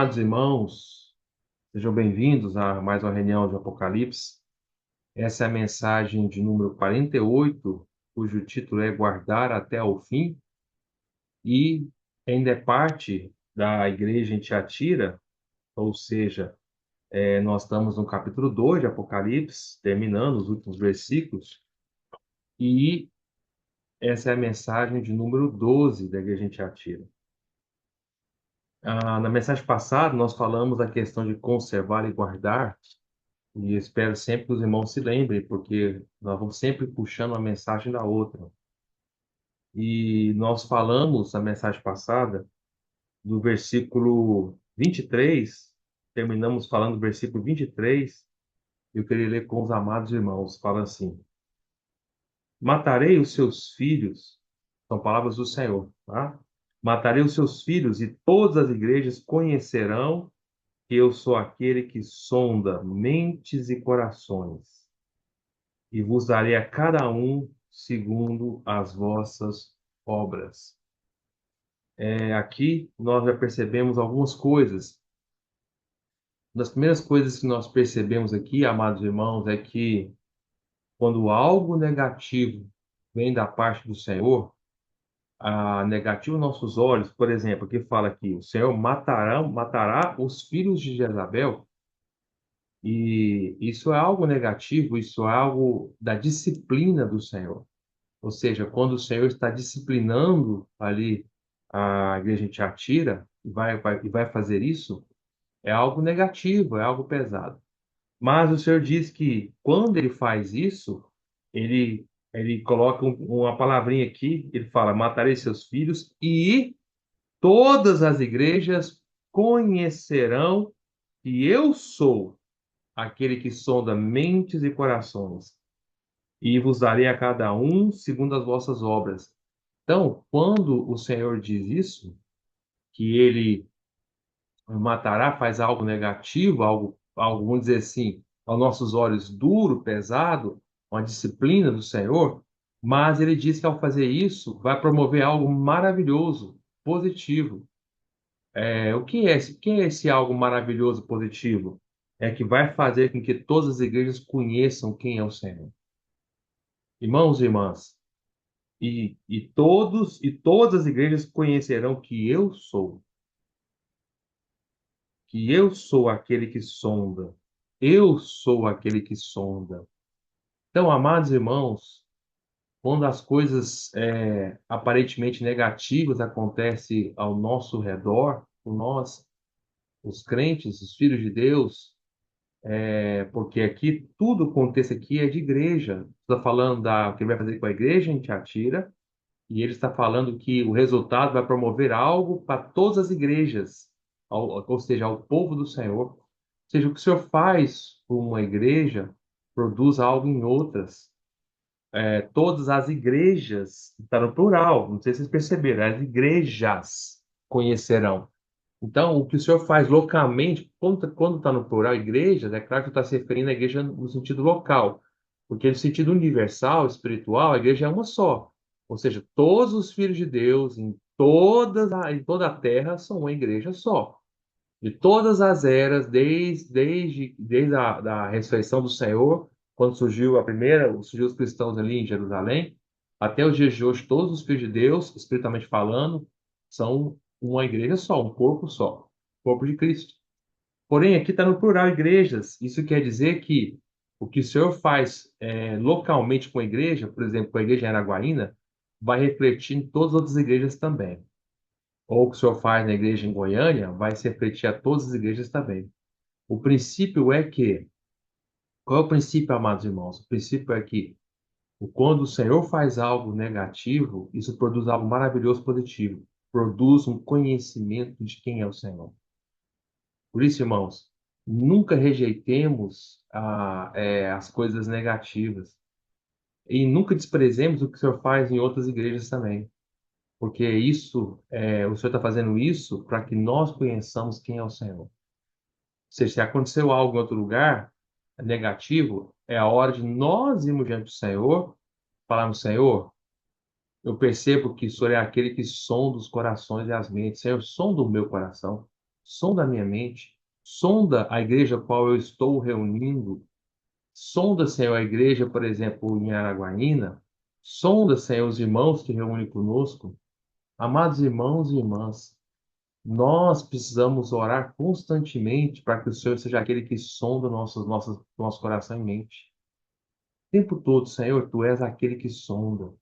amados irmãos, sejam bem-vindos a mais uma reunião de Apocalipse. Essa é a mensagem de número 48, cujo título é Guardar até ao fim, e ainda é parte da igreja em Tiatira, ou seja, nós estamos no capítulo 2 de Apocalipse, terminando os últimos versículos, e essa é a mensagem de número 12 da igreja em Tiatira. Na mensagem passada, nós falamos da questão de conservar e guardar. E espero sempre que os irmãos se lembrem, porque nós vamos sempre puxando uma mensagem da outra. E nós falamos na mensagem passada do versículo 23, terminamos falando do versículo 23, eu queria ler com os amados irmãos. Fala assim: Matarei os seus filhos, são palavras do Senhor, tá? Matarei os seus filhos, e todas as igrejas conhecerão que eu sou aquele que sonda mentes e corações, e vos darei a cada um segundo as vossas obras. Aqui nós já percebemos algumas coisas. Uma das primeiras coisas que nós percebemos aqui, amados irmãos, é que quando algo negativo vem da parte do Senhor, negativo aos nossos olhos, por exemplo, aqui fala que o Senhor matará os filhos de Jezabel, e isso é algo negativo, isso é algo da disciplina do Senhor. Ou seja, quando o Senhor está disciplinando ali a igreja em Tiatira e vai fazer isso, é algo negativo, é algo pesado. Mas o Senhor diz que quando ele faz isso, ele coloca uma palavrinha aqui, ele fala: matarei seus filhos e todas as igrejas conhecerão que eu sou aquele que sonda mentes e corações, e vos darei a cada um segundo as vossas obras. Então, quando o Senhor diz isso, que ele matará, faz algo negativo, algo, vamos dizer assim, aos nossos olhos duro, pesado, uma disciplina do Senhor, mas ele diz que ao fazer isso, vai promover algo maravilhoso, positivo. O que é esse algo maravilhoso, positivo? É que vai fazer com que todas as igrejas conheçam quem é o Senhor. Irmãos e irmãs, e todas as igrejas conhecerão que eu sou aquele que sonda. Eu sou aquele que sonda. Então, amados irmãos, quando as coisas aparentemente negativas acontecem ao nosso redor, por nós, os crentes, os filhos de Deus, porque aqui tudo o contexto aqui é de igreja. Está falando da o que ele vai fazer com a igreja em Tiatira, e ele está falando que o resultado vai promover algo para todas as igrejas, ou seja, ao povo do Senhor. Ou seja, o que o Senhor faz por uma igreja, produz algo em outras. Todas as igrejas, está no plural, não sei se vocês perceberam, as igrejas conhecerão. Então, o que o Senhor faz localmente, quando está no plural igrejas, é claro que está se referindo à igreja no sentido local, porque no sentido universal, espiritual, a igreja é uma só. Ou seja, todos os filhos de Deus em toda a terra são uma igreja só. De todas as eras, desde a ressurreição do Senhor, quando surgiu os cristãos ali em Jerusalém, até os dias de hoje, todos os filhos de Deus, espiritualmente falando, são uma igreja só, um corpo só, corpo de Cristo. Porém, aqui está no plural igrejas. Isso quer dizer que o que o Senhor faz localmente com a igreja, por exemplo, com a igreja em Araguaína, vai refletir em todas as outras igrejas também. Ou o que o Senhor faz na igreja em Goiânia, vai se refletir a todas as igrejas também. O princípio é que, qual é o princípio, amados irmãos? O princípio é que quando o Senhor faz algo negativo, isso produz algo maravilhoso positivo. Produz um conhecimento de quem é o Senhor. Por isso, irmãos, nunca rejeitemos as coisas negativas. E nunca desprezemos o que o Senhor faz em outras igrejas também. Porque o Senhor está fazendo isso para que nós conheçamos quem é o Senhor. Ou seja, se aconteceu algo em outro lugar negativo, é a hora de nós irmos diante do Senhor, falarmos: Senhor, eu percebo que o Senhor é aquele que sonda os corações e as mentes. Senhor, sonda o meu coração. sonda a minha mente, sonda a igreja a qual eu estou reunindo, sonda, Senhor, a igreja, por exemplo, em Araguaína, sonda, Senhor, os irmãos que reúnem conosco. Amados irmãos e irmãs, nós precisamos orar constantemente para que o Senhor seja aquele que sonda nosso coração e mente. O tempo todo, Senhor, Tu és aquele que sonda.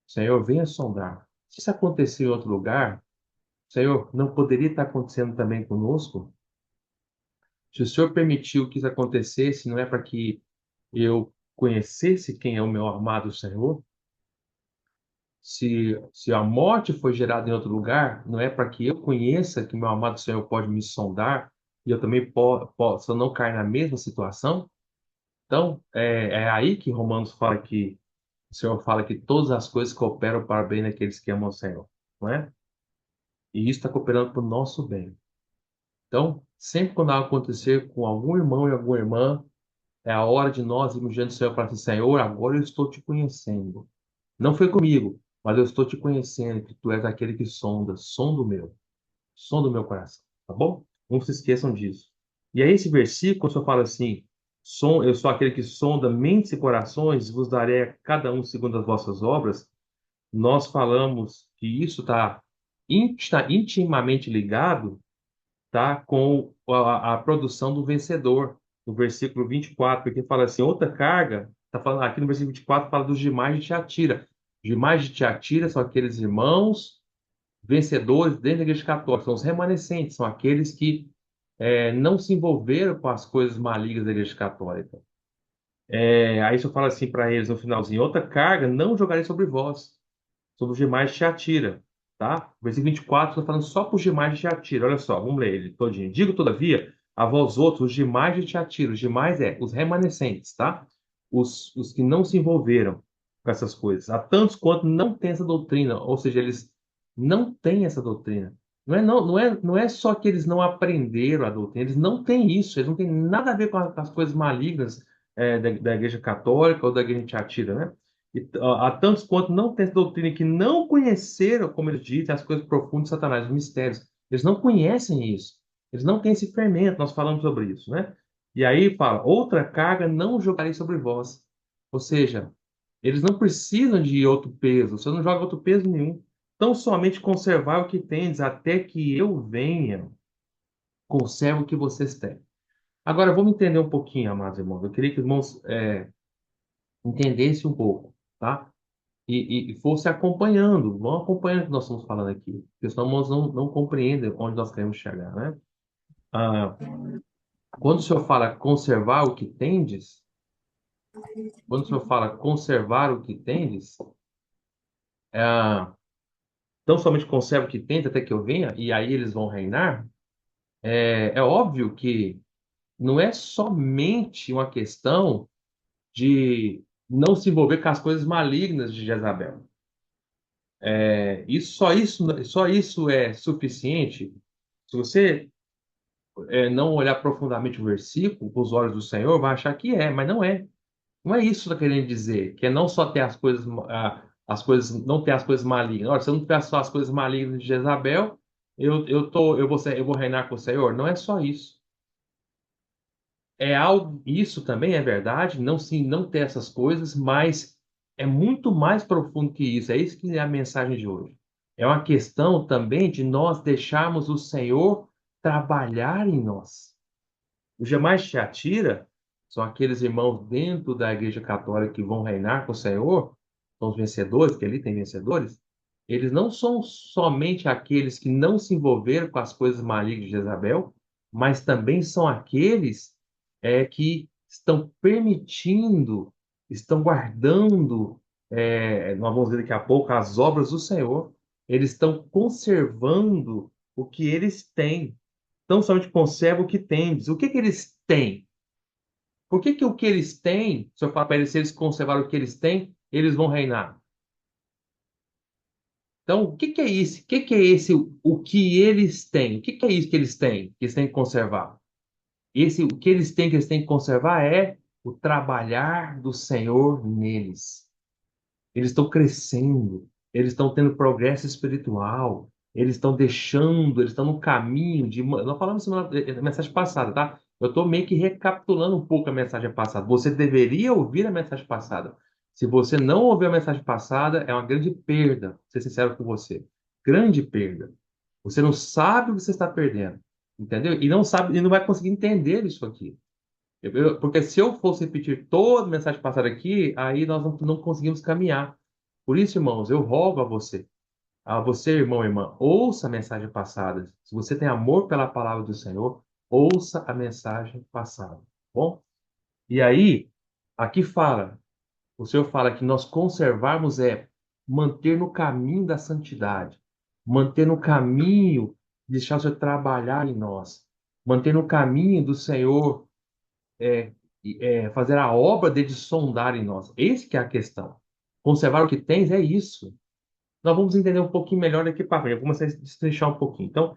Senhor, venha sondar. Se isso acontecer em outro lugar, Senhor, não poderia estar acontecendo também conosco? Se o Senhor permitiu que isso acontecesse, não é para que eu conhecesse quem é o meu amado Senhor? Se a morte foi gerada em outro lugar, não é para que eu conheça que meu amado Senhor pode me sondar e eu também possa não cair na mesma situação? Então, é aí que Romanos fala que o Senhor fala que todas as coisas cooperam para o bem daqueles que amam o Senhor, não é? E isso está cooperando para o nosso bem. Então, sempre quando algo acontecer com algum irmão e alguma irmã, é a hora de nós irmos diante do Senhor para dizer, Senhor, agora eu estou te conhecendo. Não foi comigo, mas eu estou te conhecendo, que tu és aquele que sonda o meu coração, tá bom? Não se esqueçam disso. E aí esse versículo só fala assim, eu sou aquele que sonda mentes e corações, vos darei a cada um segundo as vossas obras. Nós falamos que isso está intimamente ligado, tá, com a produção do vencedor, no versículo 24, porque fala assim, outra carga, tá falando aqui no versículo 24, fala dos demais de Tiatira. Os demais de Tiatira são aqueles irmãos vencedores dentro da igreja católica, são os remanescentes, são aqueles que não se envolveram com as coisas malignas da igreja católica. Aí só fala assim para eles no finalzinho, outra carga não jogarei sobre vós, sobre os demais de Tiatira, tá? Versículo 24, está falando só para os demais de Tiatira. Olha só, vamos ler ele todinho. Digo, todavia, a vós outros, os demais de Tiatira. Os demais os remanescentes, tá? Os que não se envolveram com essas coisas. Há tantos quanto não têm essa doutrina, ou seja, eles não têm essa doutrina. Não é só que eles não aprenderam a doutrina, eles não têm isso, eles não têm nada a ver com as coisas malignas da Igreja Católica ou da Igreja de Tiatira, né? E, há tantos quanto não têm essa doutrina que não conheceram, como eles dizem, as coisas profundas de Satanás, os mistérios. Eles não conhecem isso. Eles não têm esse fermento, nós falamos sobre isso, né? E aí fala, outra carga não jogarei sobre vós. Ou seja, eles não precisam de outro peso, você não joga outro peso nenhum. Tão somente conservar o que tendes, até que eu venha, conserva o que vocês têm. Agora, vamos entender um pouquinho, amados irmãos. Eu queria que os irmãos entendessem um pouco, tá? E fosse acompanhando, vão acompanhando o que nós estamos falando aqui, porque senão nós não compreendem onde nós queremos chegar, né? Ah, quando o Senhor fala conservar o que tendes, quando o Senhor fala conservar o que tendes, é, não somente conserva o que tendes até que eu venha, e aí eles vão reinar, é óbvio que não é somente uma questão de não se envolver com as coisas malignas de Jezabel. Só isso é suficiente. Se você não olhar profundamente o versículo com os olhos do Senhor, vai achar que mas não é. Não é isso que está querendo dizer, que é não só ter não ter as coisas malignas. Ora, se eu não tiver só as coisas malignas de Jezabel, eu vou reinar com o Senhor. Não é só isso. Isso também é verdade, não sim, não ter essas coisas, mas é muito mais profundo que isso. É isso que é a mensagem de hoje. É uma questão também de nós deixarmos o Senhor trabalhar em nós. Os demais Tiatira são aqueles irmãos dentro da Igreja Católica que vão reinar com o Senhor, são os vencedores, que ali tem vencedores. Eles não são somente aqueles que não se envolveram com as coisas malignas de Jezabel, mas também são aqueles que estão permitindo, estão guardando, nós vamos ver daqui a pouco, as obras do Senhor. Eles estão conservando o que eles têm. Não somente conserva o que tendes. O que que eles têm? Por que que o que eles têm, se eu falar para eles, se eles conservarem o que eles têm, eles vão reinar? Então, o que que é isso? O que que é esse, o que eles têm? O que que é isso que eles têm que conservar? O que que eles têm que conservar é o trabalhar do Senhor neles. Eles estão crescendo, eles estão tendo progresso espiritual, Eles estão deixando, eles estão no caminho de. Nós falamos isso na mensagem passada, tá? Eu estou meio que recapitulando um pouco a mensagem passada. Você deveria ouvir a mensagem passada. Se você não ouviu a mensagem passada, é uma grande perda, vou ser sincero com você. Grande perda. Você não sabe o que você está perdendo, entendeu? E não sabe, e não vai conseguir entender isso aqui. Porque se eu fosse repetir toda a mensagem passada aqui, aí nós não conseguimos caminhar. Por isso, irmãos, eu rogo a você, irmão e irmã, ouça a mensagem passada. Se você tem amor pela palavra do Senhor, ouça a mensagem passada, tá bom? E aí, aqui fala, o Senhor fala que nós conservarmos é manter no caminho da santidade, manter no caminho, deixar o Senhor trabalhar em nós, manter no caminho do Senhor é, fazer a obra dele de sondar em nós. Esse que é a questão. Conservar o que tens é isso. Nós vamos entender um pouquinho melhor daqui para frente. Eu vou começar a destrinchar um pouquinho. Então,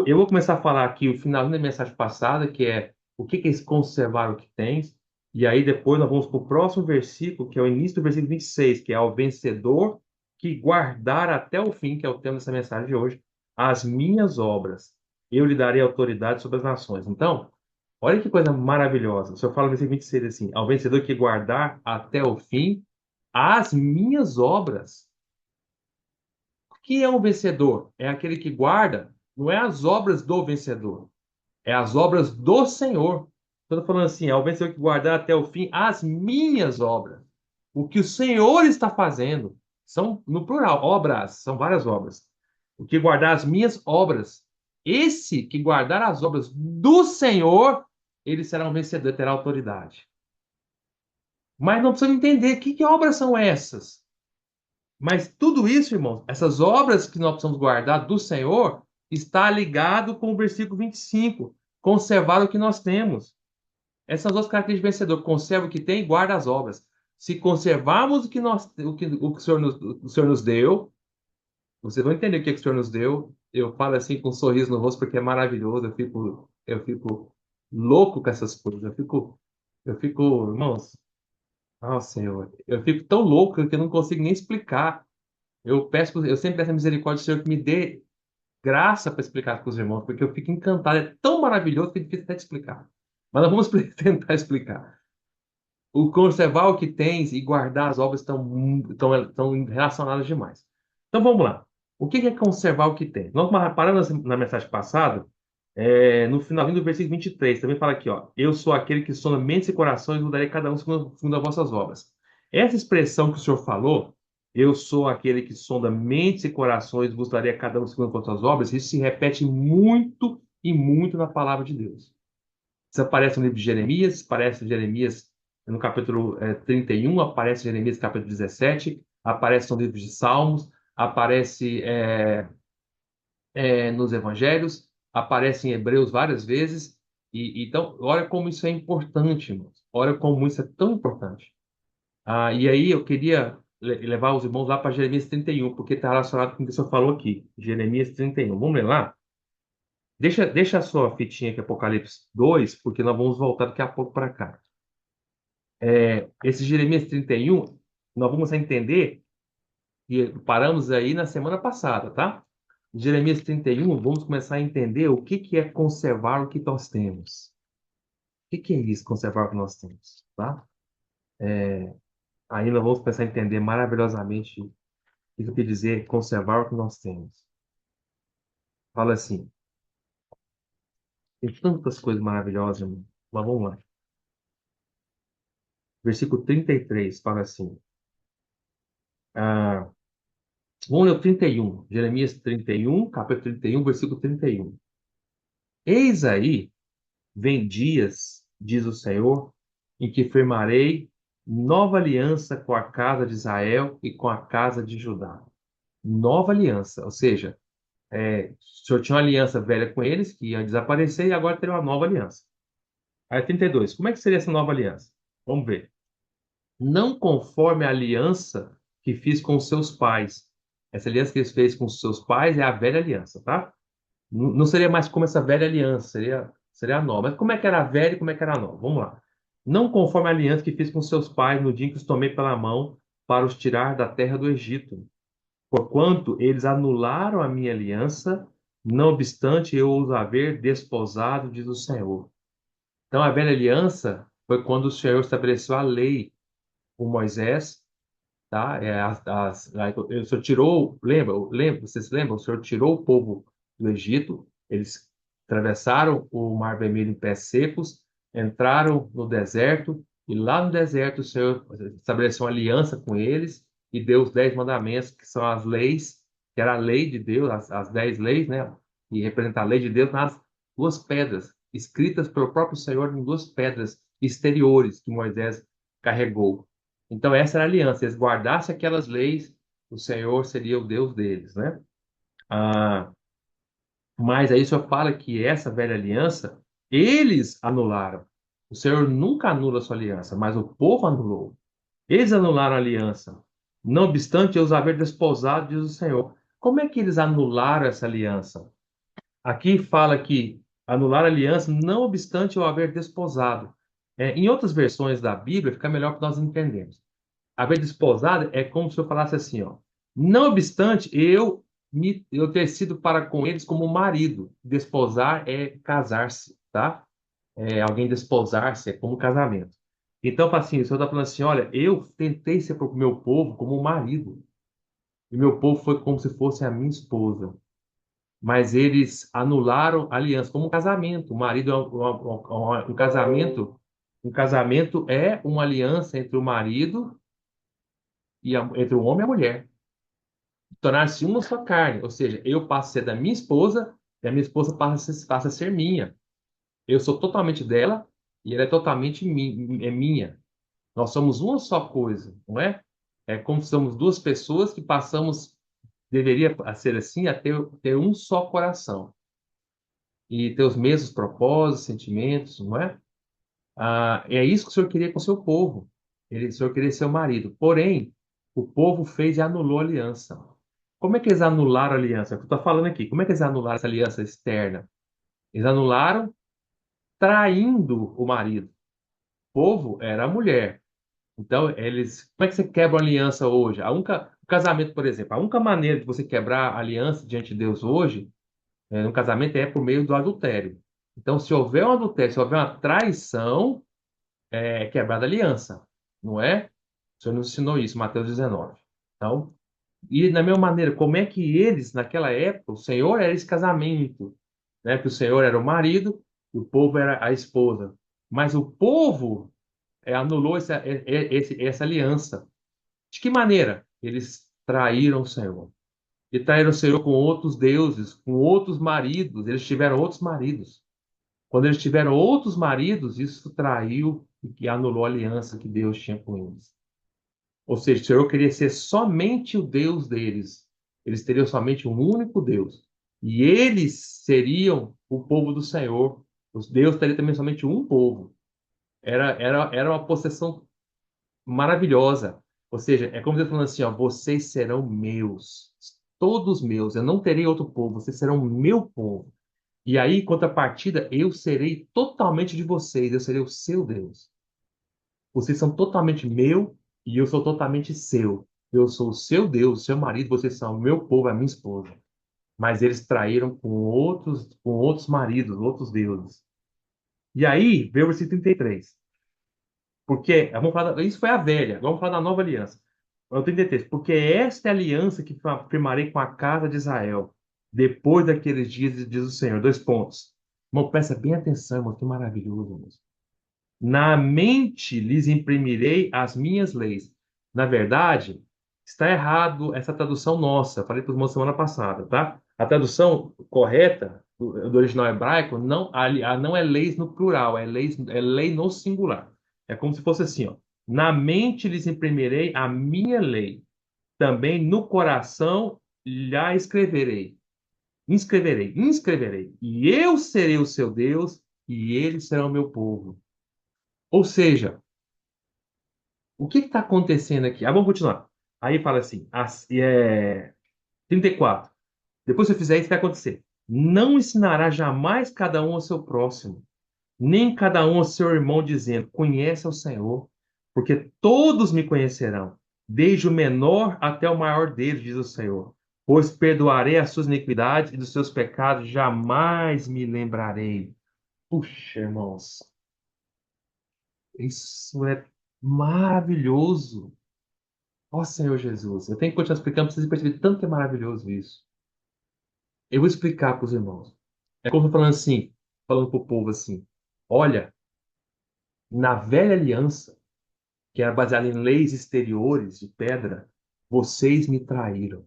eu vou começar a falar aqui o finalzinho da mensagem passada, que é o que é esse conservar o que tens. E aí depois nós vamos para o próximo versículo, que é o início do versículo 26, que é ao vencedor que guardar até o fim, que é o tema dessa mensagem de hoje, as minhas obras. Eu lhe darei autoridade sobre as nações. Então, olha que coisa maravilhosa. O Senhor fala no versículo 26 assim: ao vencedor que guardar até o fim as minhas obras. O que é um vencedor? É aquele que guarda, não é as obras do vencedor, é as obras do Senhor. Estou falando assim: ao vencedor que guardar até o fim as minhas obras. O que o Senhor está fazendo. São, no plural, obras, são várias obras. O que guardar as minhas obras. Esse que guardar as obras do Senhor, ele será um vencedor, terá autoridade. Mas não precisa entender que obras são essas. Mas tudo isso, irmãos, essas obras que nós precisamos guardar do Senhor, está ligado com o versículo 25. Conservar o que nós temos. Essas duas características de vencedor. Conserva o que tem e guarda as obras. Se conservarmos o que o Senhor nos deu, vocês vão entender o que o Senhor nos deu. Eu falo assim com um sorriso no rosto porque é maravilhoso. Eu fico louco com essas coisas. Eu fico, irmãos, nossa Senhor, eu fico tão louco que eu não consigo nem explicar. Eu sempre peço a misericórdia do Senhor que me dê graça para explicar para os irmãos, porque eu fico encantado. É tão maravilhoso que é difícil até de explicar. Mas nós vamos tentar explicar. O conservar o que tens e guardar as obras estão relacionadas demais. Então vamos lá. O que é conservar o que tem? Nós paramos na mensagem passada, no finalzinho do versículo 23, também fala aqui, ó, eu sou aquele que sonda mentes e corações, mudarei cada um segundo as vossas obras. Essa expressão que o Senhor falou, eu sou aquele que sonda mentes e corações, vos darei a cada um segundo as vossas obras, isso se repete muito e muito na palavra de Deus. Isso aparece no livro de Jeremias, aparece em Jeremias no capítulo 31, aparece em Jeremias capítulo 17, aparece no livro de Salmos, aparece nos Evangelhos, aparece em Hebreus várias vezes. Então, olha como isso é importante, irmãos. Olha como isso é tão importante. E aí eu queria levar os irmãos lá para Jeremias 31, porque está relacionado com o que o senhor falou aqui. Jeremias 31. Vamos ler lá? Deixa a sua fitinha aqui, Apocalipse 2, porque nós vamos voltar daqui a pouco para cá. Esse Jeremias 31, nós vamos entender, e paramos aí na semana passada, tá? Jeremias 31, vamos começar a entender o que é conservar o que nós temos. O que é isso, conservar o que nós temos, tá? Aí nós vamos começar a entender maravilhosamente o que quer dizer conservar o que nós temos. Fala assim, tem tantas coisas maravilhosas, irmão. Mas vamos lá. Versículo 33 fala assim, ah, vamos ler o 31, Jeremias 31, capítulo 31, versículo 31. Eis aí, vem dias, diz o Senhor, em que firmarei nova aliança com a casa de Israel e com a casa de Judá. Nova aliança, ou seja, o Senhor tinha uma aliança velha com eles, que ia desaparecer, e agora teria uma nova aliança. Aí 32, como é que seria essa nova aliança? Vamos ver. Não conforme a aliança que fiz com os seus pais. Essa aliança que eles fez com os seus pais é a velha aliança, tá? Não seria mais como essa velha aliança, seria a nova. Mas como é que era a velha e como é que era a nova? Vamos lá. Não conforme a aliança que fiz com seus pais no dia em que os tomei pela mão para os tirar da terra do Egito. porquanto eles anularam a minha aliança, não obstante eu os haver desposado, diz o Senhor. Então, a velha aliança foi quando o Senhor estabeleceu a lei por Moisés, tá? O Senhor tirou, você se lembra? O Senhor tirou o povo do Egito, eles atravessaram o Mar Vermelho em pés secos, entraram no deserto, e lá no deserto o Senhor estabeleceu uma aliança com eles e deu os 10 mandamentos, que são as leis, que era a lei de Deus, as 10 leis, né? E representa a lei de Deus nas duas pedras, escritas pelo próprio Senhor em duas pedras exteriores que Moisés carregou. Então, essa era a aliança. Se eles guardassem aquelas leis, o Senhor seria o Deus deles, né? Ah, mas aí o Senhor fala que essa velha aliança, eles anularam. O Senhor nunca anula a sua aliança, mas o povo anulou. Eles anularam a aliança. Não obstante eu os haver desposado, diz o Senhor. Como é que eles anularam essa aliança? Aqui fala que anular a aliança, não obstante eu haver desposado. Em outras versões da Bíblia, fica melhor para nós entendermos. Haver desposado é como se eu falasse assim, ó. Não obstante, eu ter sido para com eles como marido. Desposar é casar-se, tá? É alguém desposar-se, é como casamento. Então, assim, o Senhor está falando assim, olha, eu tentei ser para o meu povo como um marido. E meu povo foi como se fosse a minha esposa. Mas eles anularam a aliança, como um casamento. O marido é um casamento. Um casamento é uma aliança entre o marido entre o homem e a mulher, tornar-se uma só carne, ou seja, eu passo a ser da minha esposa e a minha esposa passa a ser minha. Eu sou totalmente dela e ela é totalmente minha. Nós somos uma só coisa, não é? É como se somos duas pessoas que passamos, deveria ser assim, a ter um só coração e ter os mesmos propósitos, sentimentos, não é? É isso que o Senhor queria com o seu povo. O Senhor queria ser o marido. Porém, o povo fez e anulou a aliança. Como é que eles anularam a aliança? É o que eu estou falando aqui. Como é que eles anularam essa aliança externa? Eles anularam traindo o marido. O povo era a mulher. Então, como é que você quebra uma aliança hoje? O casamento, por exemplo, a única maneira de você quebrar a aliança diante de Deus hoje, no casamento, é por meio do adultério. Então, se houver um adultério, se houver uma traição, quebrada a aliança, não é? O Senhor nos ensinou isso, Mateus 19. Então, e da mesma maneira, como é que eles, naquela época, o Senhor era esse casamento, né? Que o Senhor era o marido e o povo era a esposa. Mas o povo anulou essa aliança. De que maneira? Eles traíram o Senhor. E traíram o Senhor com outros deuses, com outros maridos. Eles tiveram outros maridos. Quando eles tiveram outros maridos, isso traiu e que anulou a aliança que Deus tinha com eles. Ou seja, o Senhor queria ser somente o Deus deles. Eles teriam somente um único Deus. E eles seriam o povo do Senhor. Os Deus teria também somente um povo. Era uma possessão maravilhosa. Ou seja, é como Deus falando assim, ó, vocês serão meus, todos meus. Eu não terei outro povo, vocês serão meu povo. E aí, em contrapartida, eu serei totalmente de vocês, eu serei o seu Deus. Vocês são totalmente meu e eu sou totalmente seu. Eu sou o seu Deus, o seu marido, vocês são o meu povo, a minha esposa. Mas eles traíram com outros maridos, outros deuses. E aí, veio o versículo 33. Porque, isso foi a velha, vamos falar da nova aliança. É o 33. Porque esta é a aliança que firmarei com a casa de Israel, depois daqueles dias, diz o Senhor. Dois pontos. Irmão, presta bem atenção, irmão, que maravilhoso, irmão. Na mente lhes imprimirei as minhas leis. Na verdade, está errado essa tradução nossa. Falei para os irmãos semana passada, tá? A tradução correta do original hebraico não é leis no plural, é lei no singular. É como se fosse assim, ó. Na mente lhes imprimirei a minha lei. Também no coração lhe inscreverei. E eu serei o seu Deus e eles serão o meu povo. Ou seja, o que está acontecendo aqui? Vamos continuar. Aí fala assim, 34. Depois que eu fizer isso, vai acontecer. Não ensinará jamais cada um ao seu próximo, nem cada um ao seu irmão, dizendo: Conhece ao Senhor, porque todos me conhecerão, desde o menor até o maior deles, diz o Senhor. Pois perdoarei as suas iniquidades e dos seus pecados jamais me lembrarei. Puxa, irmãos, isso é maravilhoso. Ó Senhor Jesus, eu tenho que continuar explicando para vocês perceberem tanto que é maravilhoso isso. Eu vou explicar para os irmãos. É como eu tô falando assim, falando para o povo assim: olha, na velha aliança, que era baseada em leis exteriores de pedra, vocês me traíram.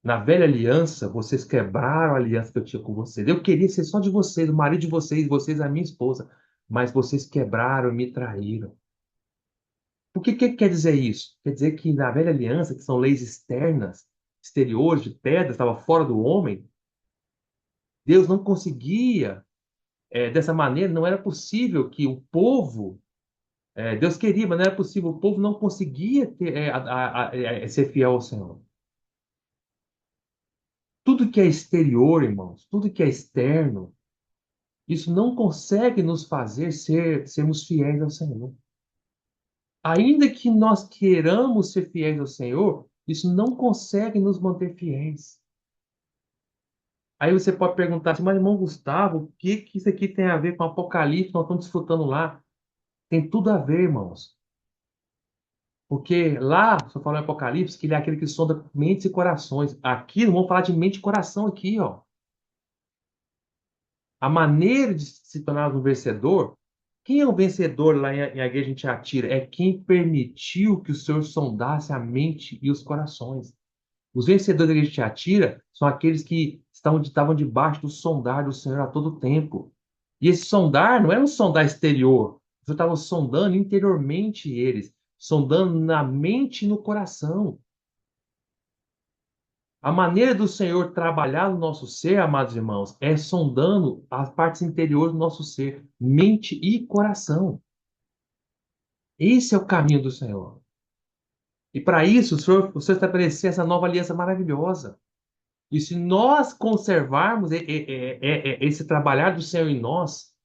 Na velha aliança, vocês quebraram a aliança que eu tinha com vocês. Eu queria ser só de vocês, o marido de vocês, vocês a minha esposa. Mas vocês quebraram e me traíram. O que quer dizer isso? Quer dizer que na velha aliança, que são leis externas, exteriores, de pedra, estava fora do homem, Deus não conseguia, dessa maneira, não era possível que o povo, Deus queria, mas não era possível, o povo não conseguia ser fiel ao Senhor. Tudo que é exterior, irmãos, tudo que é externo, isso não consegue nos fazer sermos fiéis ao Senhor. Ainda que nós queiramos ser fiéis ao Senhor, isso não consegue nos manter fiéis. Aí você pode perguntar assim, mas irmão Gustavo, o que que isso aqui tem a ver com o Apocalipse? Nós estamos desfrutando lá. Tem tudo a ver, irmãos. Porque lá, só falando em Apocalipse, que ele é aquele que sonda mentes e corações. Aqui, não vamos falar de mente e coração aqui, ó. A maneira de se tornar um vencedor, quem é o vencedor lá em A Igreja em Tiatira? É quem permitiu que o Senhor sondasse a mente e os corações. Os vencedores da Igreja de Tiatira são aqueles que estavam debaixo do sondar do Senhor a todo tempo. E esse sondar não era um sondar exterior. O Senhor estava sondando interiormente eles, sondando na mente e no coração. A maneira do Senhor trabalhar no nosso ser, amados irmãos, é sondando as partes interiores do nosso ser, mente e coração. Esse é o caminho do Senhor. E para isso, o Senhor estabeleceu essa nova aliança maravilhosa. E se nós conservarmos esse trabalhar do Senhor em nós,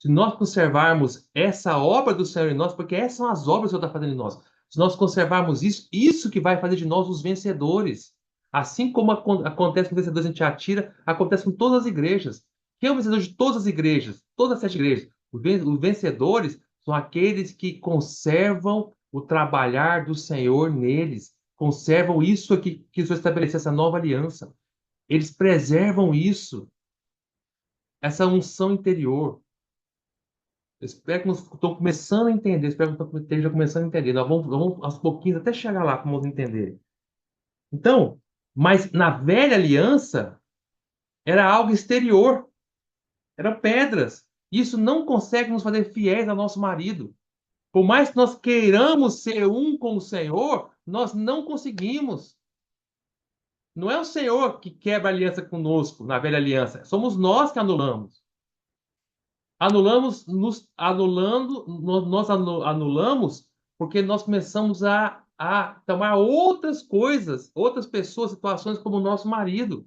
se nós conservarmos essa obra do Senhor em nós, porque essas são as obras que o Senhor está fazendo em nós, se nós conservarmos isso, isso que vai fazer de nós os vencedores. Assim como acontece com vencedores em Tiatira, acontece com todas as igrejas. Quem é o vencedor de todas as igrejas? Todas as 7 igrejas. Os vencedores são aqueles que conservam o trabalhar do Senhor neles. Conservam isso que o Senhor estabeleceu, essa nova aliança. Eles preservam isso, essa unção interior. Eu espero que nós estão começando a entender, espero que esteja começando a entender. Nós vamos aos pouquinhos até chegar lá para vamos entender. Então, mas na velha aliança era algo exterior, eram pedras. Isso não consegue nos fazer fiéis ao nosso marido. Por mais que nós queiramos ser um com o Senhor, nós não conseguimos. Não é o Senhor que quebra a aliança conosco na velha aliança, somos nós que anulamos. Nós anulamos porque nós começamos a tomar outras coisas, outras pessoas, situações como o nosso marido.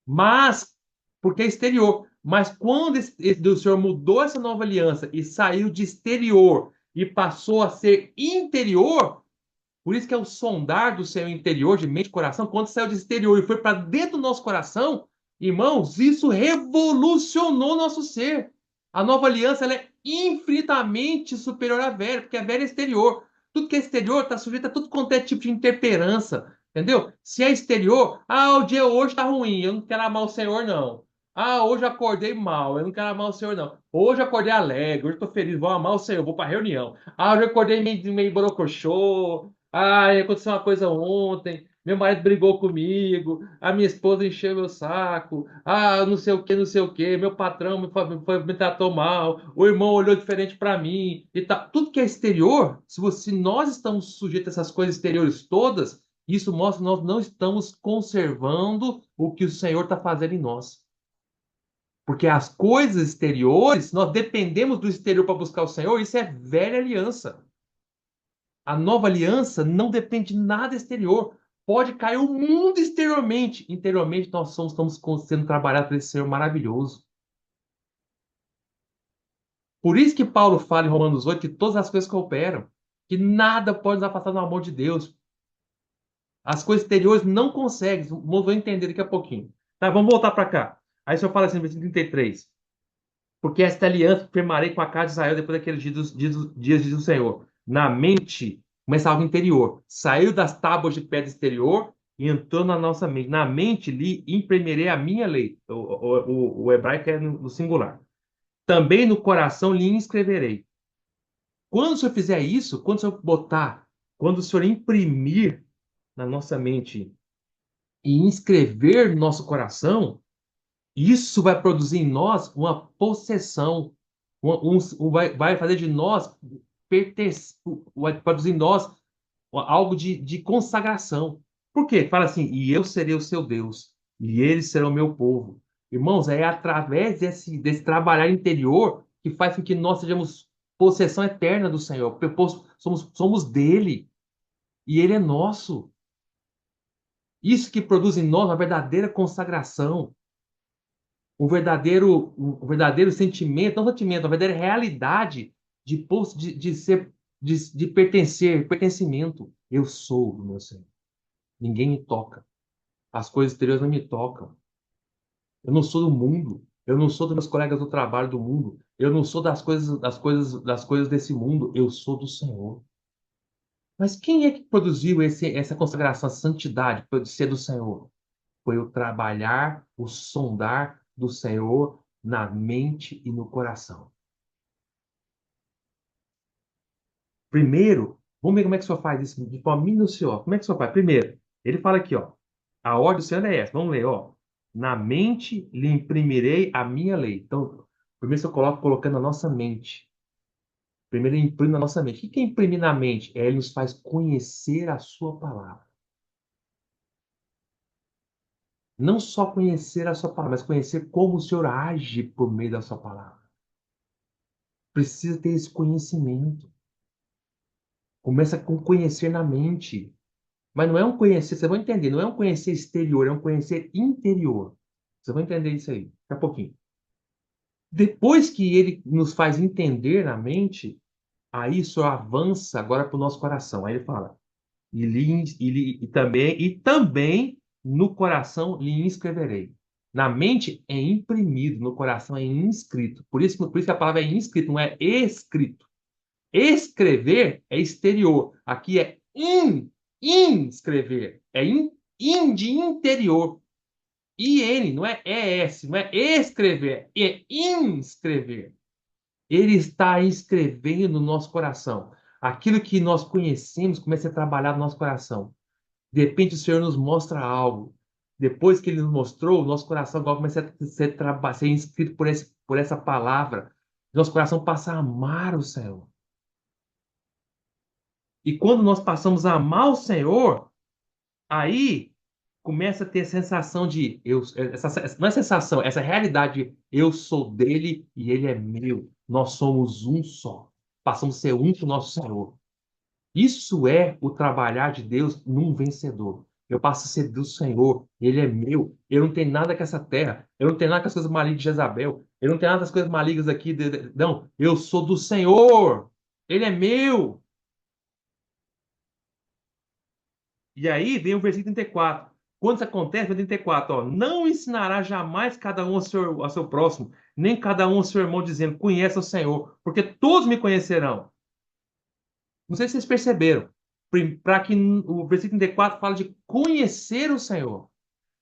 Mas, porque é exterior. Mas quando o Senhor mudou essa nova aliança e saiu de exterior e passou a ser interior, por isso que é o sondar do seu interior, de mente e coração, quando saiu de exterior e foi para dentro do nosso coração, irmãos, isso revolucionou nosso ser. A nova aliança ela é infinitamente superior à velha, porque a velha é exterior. Tudo que é exterior está sujeito a tudo quanto é tipo de intemperança. Entendeu? Se é exterior, o dia hoje está ruim, eu não quero amar o Senhor, não. Hoje eu acordei mal, eu não quero amar o Senhor, não. Hoje eu acordei alegre, hoje estou feliz, vou amar o Senhor, vou para a reunião. Hoje eu acordei meio borocochô. Aconteceu uma coisa ontem. Meu marido brigou comigo. A minha esposa encheu meu saco. Não sei o que, não sei o que. Meu patrão me tratou mal. O irmão olhou diferente para mim. E tá. Tudo que é exterior, se nós estamos sujeitos a essas coisas exteriores todas, isso mostra que nós não estamos conservando o que o Senhor está fazendo em nós. Porque as coisas exteriores, nós dependemos do exterior para buscar o Senhor, isso é velha aliança. A nova aliança não depende de nada exterior. Pode cair o mundo exteriormente. Interiormente, nós estamos sendo trabalhados por esse Senhor maravilhoso. Por isso que Paulo fala em Romanos 8 que todas as coisas cooperam. que nada pode nos afastar do amor de Deus. As coisas exteriores não conseguem. Vou entender daqui a pouquinho. Tá, vamos voltar para cá. Aí o Senhor fala assim, no versículo 33. Porque esta aliança firmarei com a casa de Israel depois daqueles dias, diz o Senhor. Na mente, começa algo interior. Saiu das tábuas de pedra exterior e entrou na nossa mente. Na mente lhe imprimirei a minha lei. O hebraico é no singular. Também no coração lhe inscreverei. Quando o Senhor fizer isso, quando o Senhor botar, quando o Senhor imprimir na nossa mente e inscrever no nosso coração, isso vai produzir em nós uma possessão, vai fazer de nós vai produzir em nós algo de consagração. Por quê? Fala assim, e eu serei o seu Deus, e eles serão o meu povo. Irmãos, é através desse trabalhar interior que faz com que nós sejamos possessão eterna do Senhor, porque somos dele, e ele é nosso. Isso que produz em nós uma verdadeira consagração, um verdadeiro sentimento, não sentimento, uma verdadeira realidade de ser, de pertencer, pertencimento. Eu sou do meu Senhor. Ninguém me toca. As coisas exteriores não me tocam. Eu não sou do mundo. Eu não sou dos meus colegas do trabalho do mundo. Eu não sou das coisas desse mundo. Eu sou do Senhor. Mas quem é que produziu essa consagração, essa santidade de ser do Senhor? Foi o trabalhar, o sondar do Senhor na mente e no coração. Primeiro, vamos ver como é que o Senhor faz isso de forma minuciosa. Como é que o Senhor faz? Primeiro, ele fala aqui, ó, a ordem do Senhor é essa. Vamos ler, ó. Na mente lhe imprimirei a minha lei. Então, primeiro você coloca colocando na nossa mente. Primeiro ele imprime na nossa mente. O que é imprimir na mente? Ele nos faz conhecer a sua palavra. Não só conhecer a sua palavra, mas conhecer como o Senhor age por meio da sua palavra. Precisa ter esse conhecimento. Começa com conhecer na mente. Mas não é um conhecer, você vai entender, não é um conhecer exterior, é um conhecer interior. Você vai entender isso aí, daqui a pouquinho. Depois que ele nos faz entender na mente, aí isso avança agora para o nosso coração. Aí ele fala, e também no coração lhe inscreverei. Na mente é imprimido, no coração é inscrito. Por isso que a palavra é inscrito, não é escrito. Escrever é exterior. Aqui é inscrever. É de interior. IN, não é ES, não é escrever, é inscrever. Ele está escrevendo no nosso coração. Aquilo que nós conhecemos começa a trabalhar no nosso coração. De repente o Senhor nos mostra algo. Depois que ele nos mostrou, o nosso coração agora começa a ser inscrito por essa palavra. Nosso coração passa a amar o Senhor. E quando nós passamos a amar o Senhor, aí começa a ter a sensação de não é sensação, essa realidade de eu sou dele e ele é meu. Nós somos um só. Passamos a ser um com o nosso Senhor. Isso é o trabalhar de Deus num vencedor. Eu passo a ser do Senhor, ele é meu. Eu não tenho nada com essa terra. Eu não tenho nada com as coisas malignas de Jezabel. Eu não tenho nada com as coisas malignas aqui. Não, eu sou do Senhor. Ele é meu. E aí vem o versículo 34. Quando isso acontece, versículo 34, ó, não ensinará jamais cada um ao seu próximo, nem cada um ao seu irmão, dizendo, conheça o Senhor, porque todos me conhecerão. Não sei se vocês perceberam, para que o versículo 34 fala de conhecer o Senhor,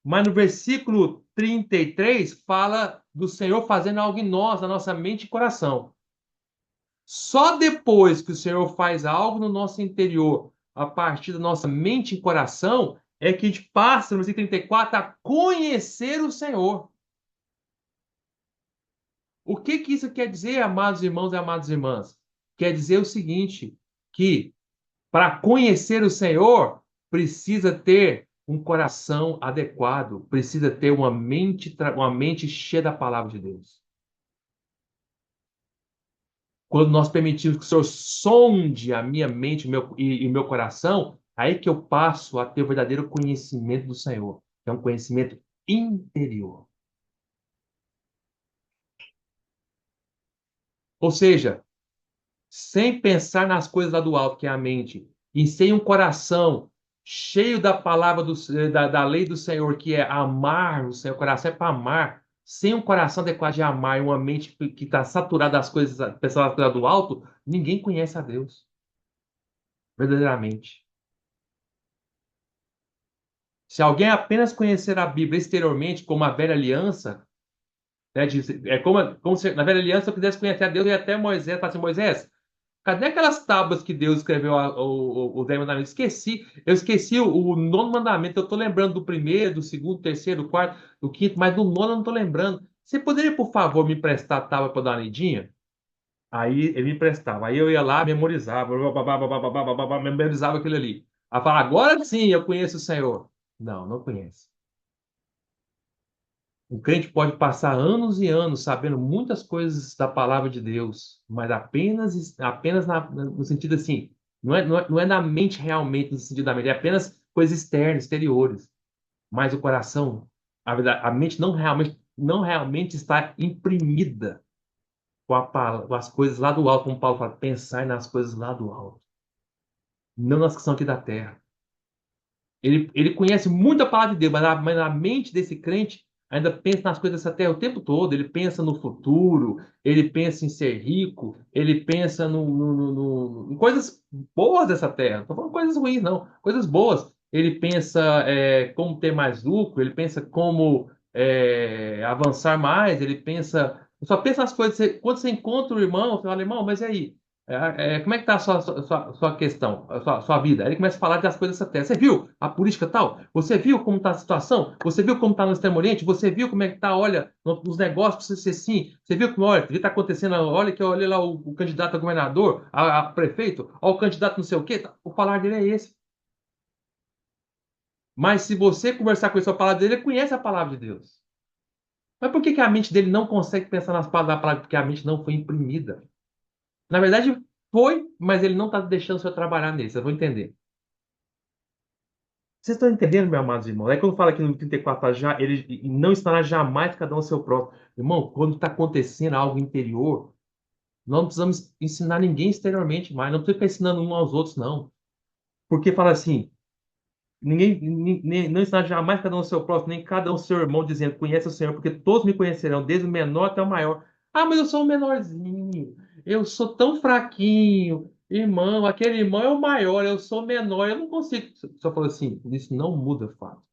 mas no versículo 33 fala do Senhor fazendo algo em nós, na nossa mente e coração. Só depois que o Senhor faz algo no nosso interior, a partir da nossa mente e coração, é que a gente passa, no versículo 34, a conhecer o Senhor. O que que isso quer dizer, amados irmãos e amadas irmãs? Quer dizer o seguinte, que para conhecer o Senhor, precisa ter um coração adequado, precisa ter uma mente cheia da palavra de Deus. Quando nós permitimos que o Senhor sonde a minha mente e o meu coração, aí que eu passo a ter o verdadeiro conhecimento do Senhor, que é um conhecimento interior. Ou seja, sem pensar nas coisas lá do alto, que é a mente, e sem um coração cheio da palavra da lei do Senhor, que é amar o Senhor, o coração é para amar, sem um coração adequado de amar e uma mente que está saturada das coisas, pessoas lá do alto, ninguém conhece a Deus, verdadeiramente. Se alguém apenas conhecer a Bíblia exteriormente, como a velha aliança, né, é como se na velha aliança eu quisesse conhecer a Deus e até Moisés, fala assim, Moisés, cadê aquelas tábuas que Deus escreveu os 10 mandamentos? Esqueci. Eu esqueci o nono mandamento. Eu estou lembrando do primeiro, do segundo, do terceiro, do quarto, do quinto, mas do nono eu não estou lembrando. Você poderia, por favor, me emprestar a tábua para dar uma lidinha? Aí ele me emprestava. Aí eu ia lá, memorizava, memorizava aquilo ali. Aí fala, agora sim eu conheço o Senhor. Não, não conhece. O crente pode passar anos e anos sabendo muitas coisas da palavra de Deus, mas apenas no sentido assim, não é na mente realmente, no sentido da mente, é apenas coisas externas, exteriores. Mas o coração, a mente não realmente está imprimida com as coisas lá do alto, como Paulo fala, pensar nas coisas lá do alto, não nas que são aqui da terra. Ele conhece muito a palavra de Deus, mas a mente desse crente ainda pensa nas coisas dessa terra o tempo todo. Ele pensa no futuro, ele pensa em ser rico, ele pensa em coisas boas dessa terra. Não estou falando coisas ruins, não. Coisas boas. Ele pensa como ter mais lucro, ele pensa como avançar mais, ele pensa. Só pensa nas coisas. Quando você encontra o irmão, você fala, irmão, mas e aí? Como é que está a sua questão, a sua vida? Aí ele começa a falar das coisas dessa terra. Você viu a política tal? Você viu como está a situação? Você viu como está no Extremo Oriente? Você viu como é que está, olha, nos negócios, você sim. Você viu como, olha, o que está acontecendo? Olha que olha lá o candidato a governador, a prefeito, olha o candidato não sei o quê. O falar dele é esse. Mas se você conversar com ele sobre a palavra dele, ele conhece a palavra de Deus. Mas por que que a mente dele não consegue pensar nas palavras da palavra? Porque a mente não foi imprimida. Na verdade, foi, mas ele não está deixando o senhor trabalhar nisso. Eu vou entender. Vocês estão entendendo, meus amados irmãos? Aí quando fala aqui no 34, fala, já, ele não estará jamais cada um ao seu próximo. Irmão, quando está acontecendo algo interior, nós não precisamos ensinar ninguém exteriormente mais. Não precisa ficar ensinando um aos outros, não. Porque fala assim, não estará jamais cada um ao seu próximo, nem cada um ao seu irmão, dizendo, conhece o Senhor, porque todos me conhecerão, desde o menor até o maior. Ah, mas eu sou o menorzinho. Eu sou tão fraquinho. Irmão, aquele irmão é o maior, eu sou o menor, eu não consigo. Só falou assim, isso não muda o fato.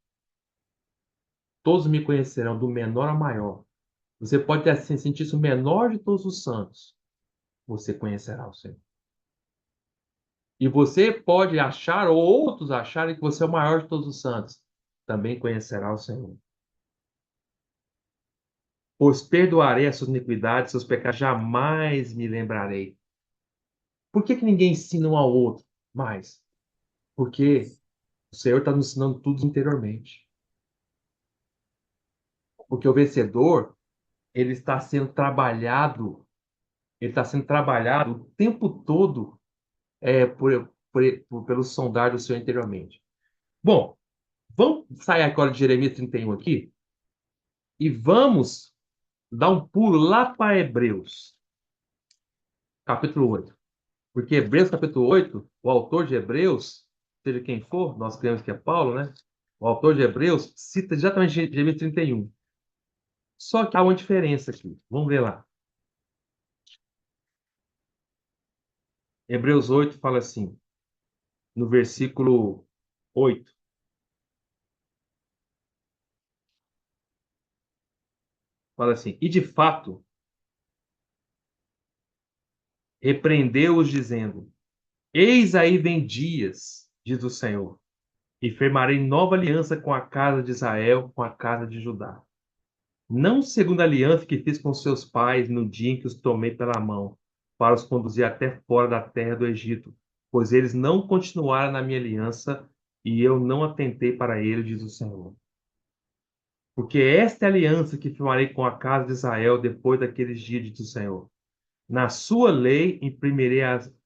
Todos me conhecerão, do menor ao maior. Você pode ter assim, sentir-se o menor de todos os santos. Você conhecerá o Senhor. E você pode achar, ou outros acharem, que você é o maior de todos os santos. Também conhecerá o Senhor. Pois perdoarei as suas iniquidades, seus pecados jamais me lembrarei. Por que que ninguém ensina um ao outro mais? Porque o Senhor está nos ensinando tudo interiormente. Porque o vencedor, ele está sendo trabalhado o tempo todo pelo sondar do Senhor interiormente. Bom, vamos sair agora de Jeremias 31 aqui e vamos dar um pulo lá para Hebreus, capítulo 8. Porque Hebreus, capítulo 8, o autor de Hebreus, seja quem for, nós cremos que é Paulo, né? O autor de Hebreus cita exatamente Jeremias 31. Só que há uma diferença aqui. Vamos ver lá. Hebreus 8 fala assim, no versículo 8, fala assim: E de fato repreendeu-os, dizendo: Eis aí vem dias, diz o Senhor, e firmarei nova aliança com a casa de Israel, com a casa de Judá. Não segundo a aliança que fiz com seus pais no dia em que os tomei pela mão, para os conduzir até fora da terra do Egito, pois eles não continuaram na minha aliança, e eu não atentei para ele, diz o Senhor. Porque esta é a aliança que firmarei com a casa de Israel depois daqueles dias, diz o Senhor. Na sua lei imprimirei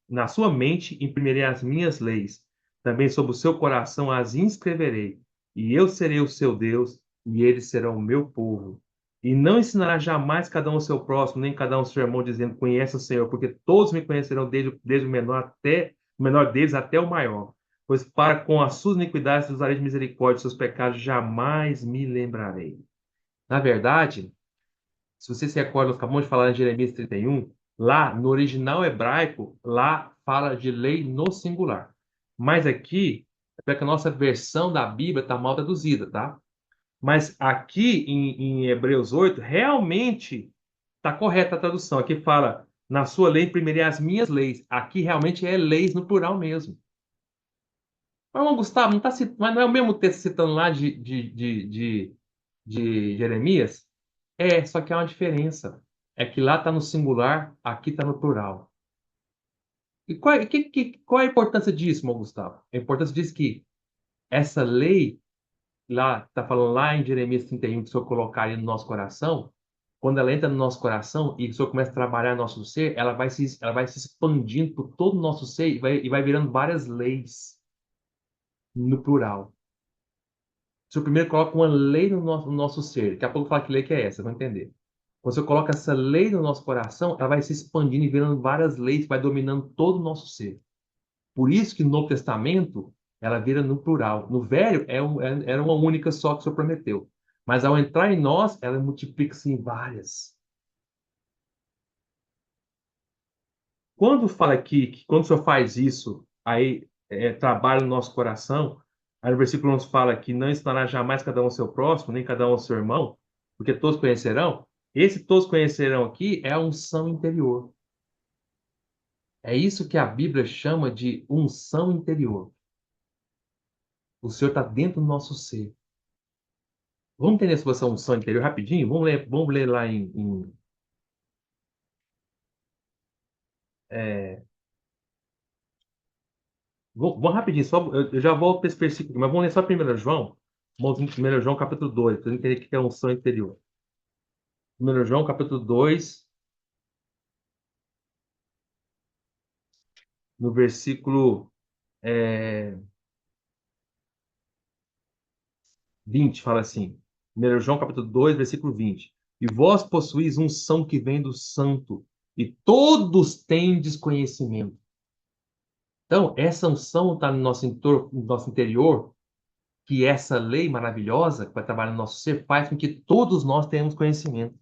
na sua mente imprimirei as minhas leis. Também sobre o seu coração as inscreverei. E eu serei o seu Deus, e eles serão o meu povo. E não ensinará jamais cada um ao seu próximo, nem cada um ao seu irmão, dizendo, conhece o Senhor, porque todos me conhecerão desde o menor até o menor deles até o maior. Pois para com as suas iniquidades usarei de misericórdia, seus pecados jamais me lembrarei. Na verdade, se você se recorda, nós acabamos de falar em Jeremias 31, lá no original hebraico, lá fala de lei no singular. Mas aqui, é porque a nossa versão da Bíblia está mal traduzida, tá? Mas aqui em Hebreus 8, realmente está correta a tradução. Aqui fala, na sua lei imprimirei as minhas leis. Aqui realmente é leis no plural mesmo. Mas, irmão Gustavo, não tá, mas não é o mesmo texto citando lá de Jeremias? É, só que há uma diferença. É que lá está no singular, aqui está no plural. E qual é a importância disso, irmão Gustavo? A importância disso que essa lei lá, está falando lá em Jeremias 31, que o Senhor colocaria no nosso coração, quando ela entra no nosso coração e o Senhor começa a trabalhar no nosso ser, ela vai se expandindo por todo o nosso ser e vai virando várias leis no plural. O Senhor primeiro coloca uma lei no nosso ser. Daqui a pouco fala que lei que é essa, vão entender. Quando você coloca essa lei no nosso coração, ela vai se expandindo e virando várias leis, vai dominando todo o nosso ser. Por isso que no Testamento ela vira no plural. No Velho era uma única só que o Senhor prometeu. Mas ao entrar em nós, ela multiplica-se em várias. Quando fala aqui que quando o Senhor faz isso, aí trabalha no nosso coração, aí no versículo nos fala que não ensinará jamais cada um ao seu próximo, nem cada um ao seu irmão, porque todos conhecerão. Esse todos conhecerão aqui é a unção interior. É isso que a Bíblia chama de unção interior. O Senhor está dentro do nosso ser. Vamos entender essa unção interior rapidinho? Vamos ler lá é, vamos rapidinho, só, eu já volto para esse versículo, mas vamos ler só 1 João. Vamos em 1 João capítulo 2, para entender o que é unção interior. 1 João capítulo 2, no versículo é, 20, fala assim. 1 João capítulo 2, versículo 20. E vós possuís unção que vem do santo, e todos têm desconhecimento. Então, essa unção está no nosso interior, que essa lei maravilhosa que vai trabalhar no nosso ser faz com que todos nós tenhamos conhecimento.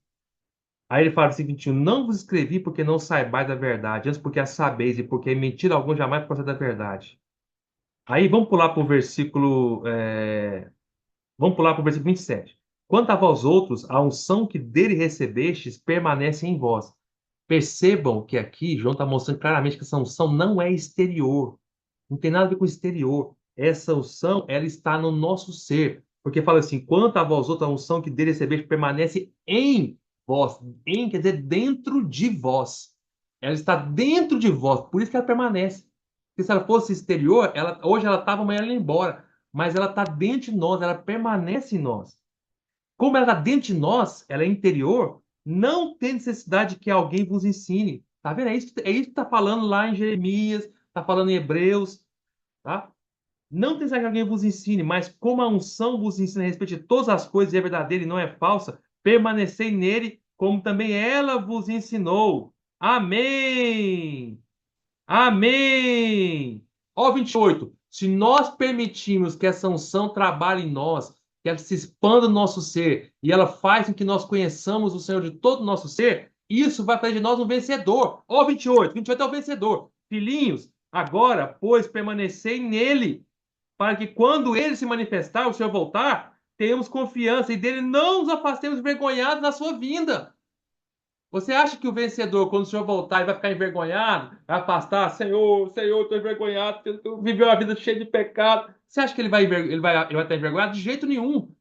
Aí ele fala o seguinte: não vos escrevi porque não saibais da verdade, antes porque a sabeis, e porque mentira alguma jamais procede da verdade. Aí vamos pular para o versículo 27. Quanto a vós outros, a unção que dele recebestes permanece em vós. Percebam que aqui João está mostrando claramente que essa unção não é exterior. Não tem nada a ver com exterior. Essa unção, ela está no nosso ser. Porque fala assim, quanto a vós outros, a unção que dele recebeste permanece em vós. Em quer dizer dentro de vós. Ela está dentro de vós, por isso que ela permanece. Porque se ela fosse exterior, hoje ela estava, amanhã ela ia embora. Mas ela está dentro de nós, ela permanece em nós. Como ela está dentro de nós, ela é interior, não tem necessidade que alguém vos ensine. Tá vendo? É isso que está falando lá em Jeremias, está falando em Hebreus, tá? Não tem necessidade que alguém vos ensine, mas como a unção vos ensina a respeito de todas as coisas e é verdadeira e não é falsa, permanecei nele, como também ela vos ensinou. Amém! Amém! Ó 28. Se nós permitirmos que essa unção trabalhe em nós, que ela se expanda no nosso ser, e ela faz com que nós conheçamos o Senhor de todo o nosso ser, isso vai fazer de nós um vencedor. Ó 28. 28 é o vencedor. Filhinhos, agora, pois, permanecei nele, para que quando ele se manifestar, o Senhor voltar, tenhamos confiança e dele não nos afastemos envergonhados na sua vinda. Você acha que o vencedor, quando o senhor voltar, ele vai ficar envergonhado, vai afastar? Senhor, Senhor, estou envergonhado, porque eu vivi uma vida cheia de pecado. Você acha que ele vai estar envergonhado? De jeito nenhum.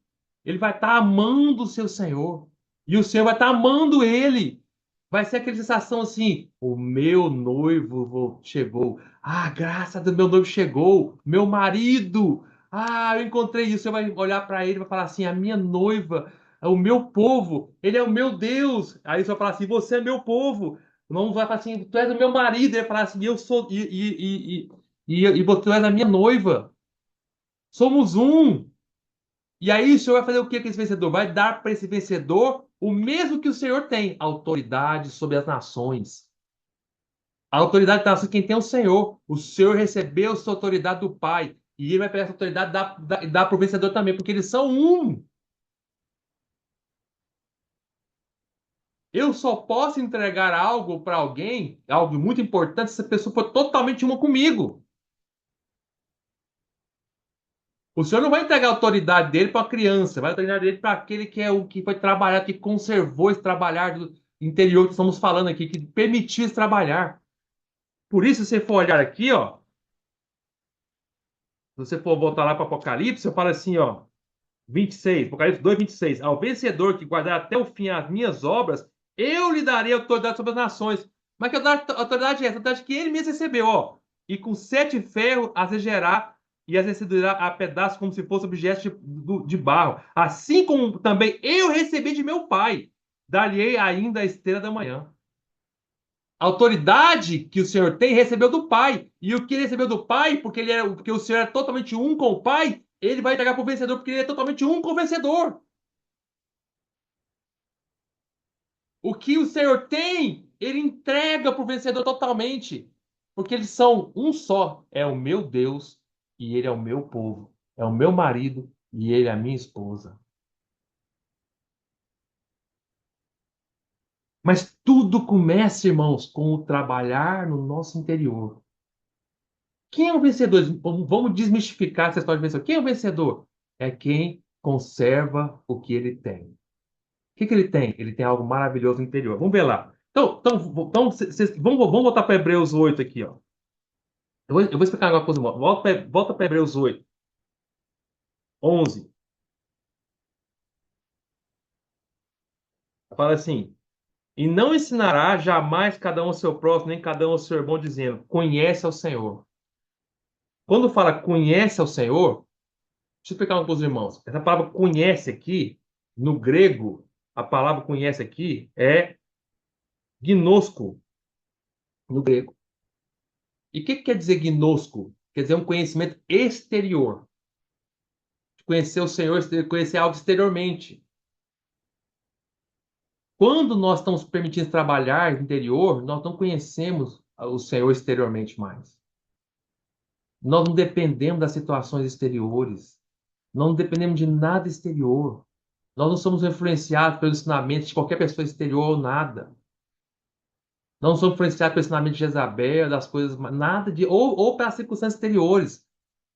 Ele vai estar amando o seu Senhor. E o Senhor vai estar amando ele. Vai ser aquela sensação assim: o meu noivo chegou. Ah, graças a Deus, meu noivo chegou. Meu marido. Ah, eu encontrei isso. Você vai olhar para ele e vai falar assim: a minha noiva, é o meu povo, ele é o meu Deus. Aí você vai falar assim: você é meu povo. Não vai falar assim: tu és o meu marido. Ele vai falar assim: eu sou. E tu és a minha noiva. Somos um. E aí o Senhor vai fazer o que com esse vencedor? Vai dar para esse vencedor O mesmo que o Senhor tem, autoridade sobre as nações. A autoridade das nações, quem tem é o Senhor. O Senhor recebeu sua autoridade do Pai. E ele vai pegar essa autoridade e dar para o vencedor também, porque eles são um. Eu só posso entregar algo para alguém, algo muito importante, se essa pessoa for totalmente uma comigo. O senhor não vai entregar a autoridade dele para a criança, vai entregar dele para aquele que é o que foi trabalhar, que conservou esse trabalhar do interior que estamos falando aqui, que permitiu esse trabalhar. Por isso, se você for olhar aqui, ó, se você for voltar lá para Apocalipse, eu falo assim, ó, 26, Apocalipse 2, 26. Ao vencedor que guardar até o fim as minhas obras, eu lhe darei autoridade sobre as nações. Mas que autoridade é essa? A autoridade que ele mesmo recebeu, ó. E com 7 ferros as regerá e as restituirá a pedaços como se fosse objetos de barro. Assim como também eu recebi de meu pai. Dar-lhe-ei ainda a estrela da manhã. A autoridade que o Senhor tem recebeu do Pai. E o que ele recebeu do Pai, porque o Senhor é totalmente um com o Pai, ele vai entregar para o vencedor, porque ele é totalmente um com o vencedor. O que o Senhor tem, ele entrega para o vencedor totalmente. Porque eles são um só. É o meu Deus e ele é o meu povo. É o meu marido e ele é a minha esposa. Mas tudo começa, irmãos, com o trabalhar no nosso interior. Quem é o vencedor? Vamos desmistificar essa história de vencedor. Quem é o vencedor? É quem conserva o que ele tem. O que ele tem? Ele tem algo maravilhoso no interior. Vamos ver lá. Vamos voltar para Hebreus 8 aqui, ó. Eu vou explicar uma coisa. Volta para Hebreus 8, 11. Fala assim: E não ensinará jamais cada um ao seu próximo, nem cada um ao seu irmão, dizendo: Conhece ao Senhor. Quando fala conhece ao Senhor, deixa eu explicar para os irmãos. Essa palavra conhece aqui, no grego, a palavra conhece aqui é gnosco, no grego. E o que quer dizer gnosco? Quer dizer um conhecimento exterior. Conhecer o Senhor, conhecer algo exteriormente. Quando nós estamos permitindo trabalhar no interior, nós não conhecemos o Senhor exteriormente mais. Nós não dependemos das situações exteriores. Nós não dependemos de nada exterior. Nós não somos influenciados pelos ensinamentos de qualquer pessoa exterior ou nada. Nós não somos influenciados pelo ensinamento de Jezabel, das coisas, nada de. Ou pelas circunstâncias exteriores.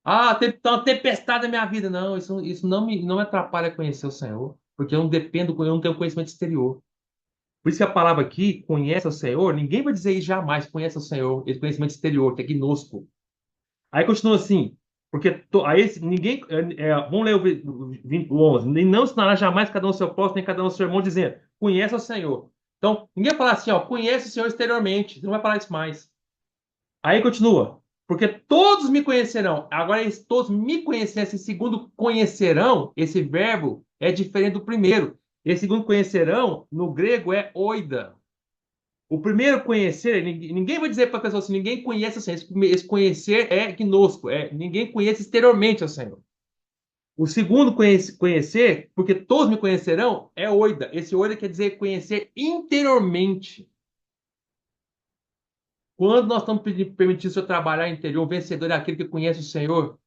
Ah, tá uma tempestade na minha vida. Não, isso não me atrapalha a conhecer o Senhor. Porque eu não dependo, eu não tenho conhecimento exterior. Por isso que a palavra aqui, conhece o Senhor, ninguém vai dizer isso jamais, conhece o Senhor, esse conhecimento exterior, que é gnosco. Aí continua assim, porque aí ninguém, vamos ler o 11, nem não ensinará jamais cada um o seu próximo, nem cada um o seu irmão, dizendo, conhece o Senhor. Então, ninguém vai falar assim, ó, conhece o Senhor exteriormente, você não vai falar isso mais. Aí continua, porque todos me conhecerão. Agora, eles todos me conhecerão, esse segundo conhecerão, esse verbo é diferente do primeiro. Esse segundo conhecerão, no grego, é oida. O primeiro conhecer, ninguém vai dizer para a pessoa assim, ninguém conhece o Senhor. Esse conhecer é gnosco, ninguém conhece exteriormente o Senhor. O segundo conhecer, porque todos me conhecerão, é oida. Esse oida quer dizer conhecer interiormente. Quando nós estamos permitindo o Senhor trabalhar interior, o vencedor é aquele que conhece o Senhor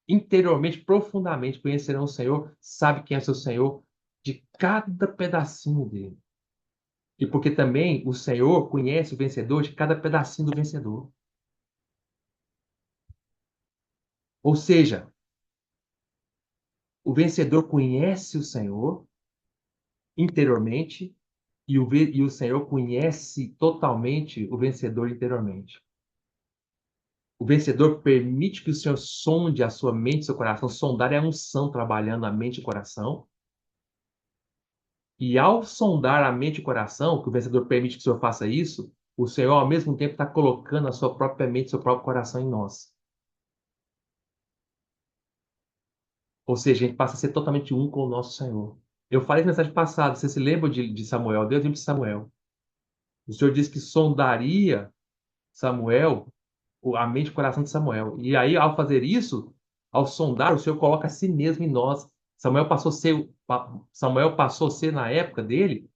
interiormente, profundamente. Conhecerão o Senhor, sabe quem é o seu Senhor, de cada pedacinho dele. E porque também o Senhor conhece o vencedor de cada pedacinho do vencedor. Ou seja, o vencedor conhece o Senhor interiormente e o Senhor conhece totalmente o vencedor interiormente. O vencedor permite que o Senhor sonde a sua mente e seu coração. Sondar é a unção trabalhando a mente e o coração. E ao sondar a mente e o coração, que o vencedor permite que o Senhor faça isso, o Senhor, ao mesmo tempo, está colocando a sua própria mente, seu próprio coração em nós. Ou seja, a gente passa a ser totalmente um com o nosso Senhor. Eu falei na mensagem passada, você se lembra de Samuel? Deus disse de Samuel. O Senhor disse que sondaria Samuel, a mente e o coração de Samuel. E aí, ao fazer isso, ao sondar, o Senhor coloca a si mesmo em nós. Samuel passou a ser, na época dele,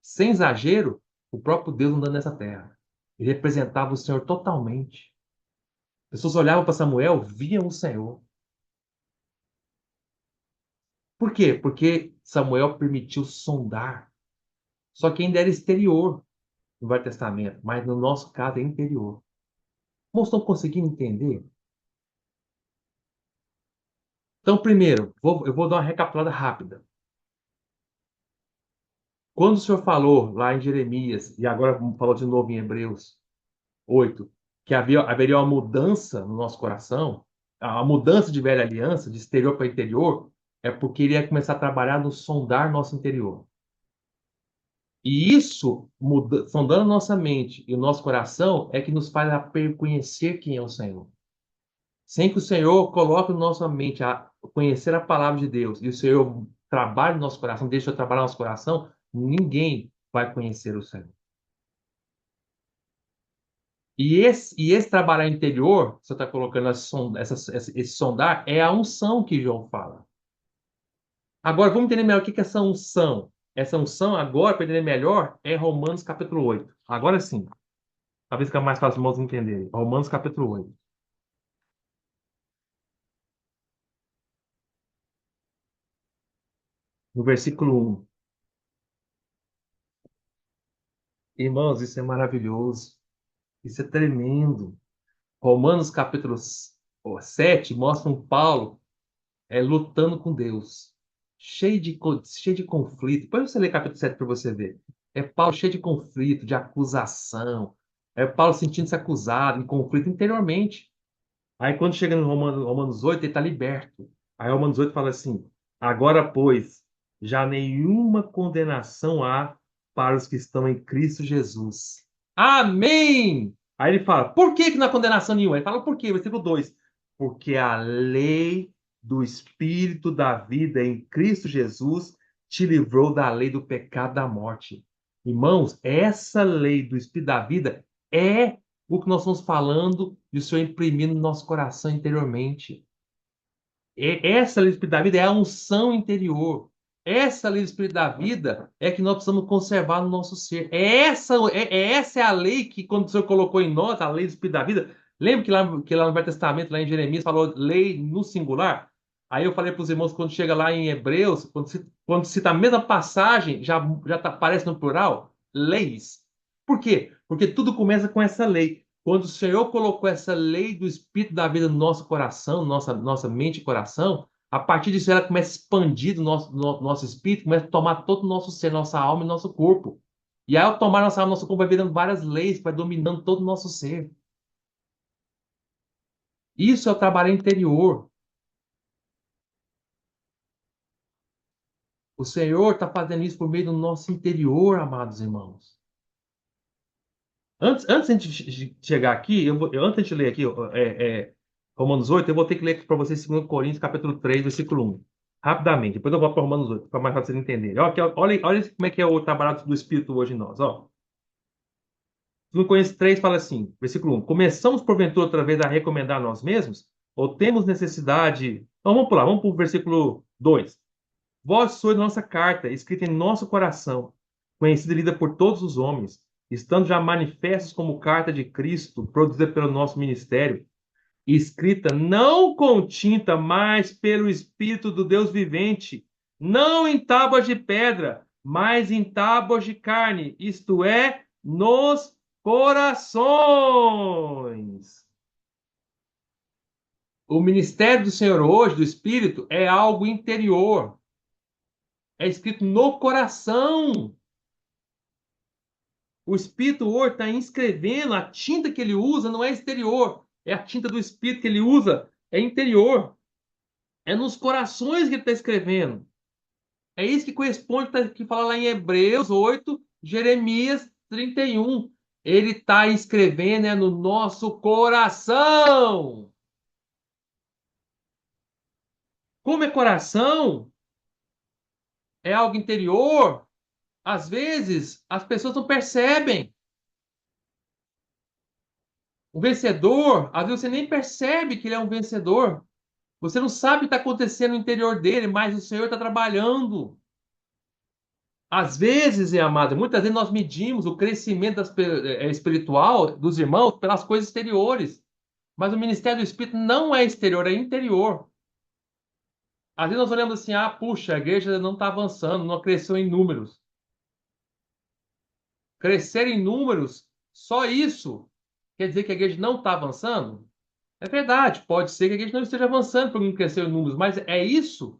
sem exagero, o próprio Deus andando nessa terra. Ele representava o Senhor totalmente. As pessoas olhavam para Samuel, viam o Senhor. Por quê? Porque Samuel permitiu sondar. Só que ainda era exterior no Velho Testamento, mas no nosso caso é interior. Irmãos, estão conseguindo entender? Então, primeiro, eu vou dar uma recapitulada rápida. Quando o Senhor falou lá em Jeremias, e agora falou de novo em Hebreus 8, que haveria uma mudança no nosso coração, a mudança de velha aliança, de exterior para interior, é porque ele ia começar a trabalhar no sondar nosso interior. E isso, sondando nossa mente e o nosso coração, é que nos faz conhecer quem é o Senhor. Sem que o Senhor coloque na nossa mente a conhecer a palavra de Deus e o Senhor trabalhe no nosso coração, deixe eu trabalhar no nosso coração, ninguém vai conhecer o Senhor. E esse trabalhar interior, você está colocando esse sondar, é a unção que João fala. Agora, vamos entender melhor o que é essa unção. Essa unção, agora, para entender melhor, é Romanos capítulo 8. Agora sim. Talvez fique mais fácil os irmãos entenderem. Romanos capítulo 8. No versículo 1. Irmãos, isso é maravilhoso. Isso é tremendo. Romanos capítulo 7 mostra um Paulo lutando com Deus. Cheio de conflito. Depois você lê capítulo 7 para você ver. É Paulo cheio de conflito, de acusação. É Paulo sentindo-se acusado, em conflito interiormente. Aí quando chega no Romanos 8, ele está liberto. Aí Romanos 8 fala assim: agora, pois, já nenhuma condenação há para os que estão em Cristo Jesus. Amém! Aí ele fala: por que não há condenação nenhuma? Ele fala: por quê? Versículo 2: porque a lei do Espírito da vida em Cristo Jesus te livrou da lei do pecado e da morte. Irmãos, essa lei do Espírito da vida é o que nós estamos falando e o Senhor imprimindo no nosso coração interiormente. Essa lei do Espírito da vida é a unção interior. Essa lei do Espírito da vida é que nós precisamos conservar no nosso ser. Essa é a lei que, quando o Senhor colocou em nós, a lei do Espírito da vida, lembra que lá no Velho Testamento, lá em Jeremias, falou lei no singular? Aí eu falei para os irmãos, quando chega lá em Hebreus, quando cita a mesma passagem, já aparece no plural, leis. Por quê? Porque tudo começa com essa lei. Quando o Senhor colocou essa lei do Espírito da vida no nosso coração, nossa mente e coração, a partir disso ela começa a expandir do nosso espírito, começa a tomar todo o nosso ser, nossa alma e nosso corpo. E aí, ao tomar nossa alma e nosso corpo, vai virando várias leis, vai dominando todo o nosso ser. Isso é o trabalho interior. O Senhor está fazendo isso por meio do nosso interior, amados irmãos. Antes de chegar aqui, antes de ler aqui Romanos 8, eu vou ter que ler para vocês 2 Coríntios, capítulo 3, versículo 1. Rapidamente. Depois eu volto para Romanos 8, para mais fácil vocês entenderem. Olha como é que é o trabalho do Espírito hoje em nós. Ó. 2 Coríntios 3 fala assim, versículo 1. Começamos, porventura, outra vez a recomendar a nós mesmos? Ou temos necessidade... Então vamos pular, vamos para o versículo 2. Vós sois nossa carta, escrita em nosso coração, conhecida e lida por todos os homens, estando já manifestos como carta de Cristo, produzida pelo nosso ministério, escrita não com tinta, mas pelo Espírito do Deus vivente, não em tábuas de pedra, mas em tábuas de carne, isto é, nos corações. O ministério do Senhor hoje, do Espírito, é algo interior. É escrito no coração. O Espírito hoje está inscrevendo, a tinta que ele usa não é exterior, é a tinta do Espírito que ele usa, é interior. É nos corações que ele está escrevendo. É isso que corresponde que fala lá em Hebreus 8, Jeremias 31. Ele está escrevendo no nosso coração. Como é coração, é algo interior, às vezes as pessoas não percebem. O vencedor, às vezes você nem percebe que ele é um vencedor. Você não sabe o que está acontecendo no interior dele, mas o Senhor está trabalhando. Às vezes, amado, muitas vezes nós medimos o crescimento espiritual dos irmãos pelas coisas exteriores. Mas o ministério do Espírito não é exterior, é interior. Às vezes nós olhamos assim, ah, puxa, a igreja não está avançando, não cresceu em números. Crescer em números, só isso quer dizer que a igreja não está avançando? É verdade, pode ser que a igreja não esteja avançando porque não cresceu em números, mas é isso?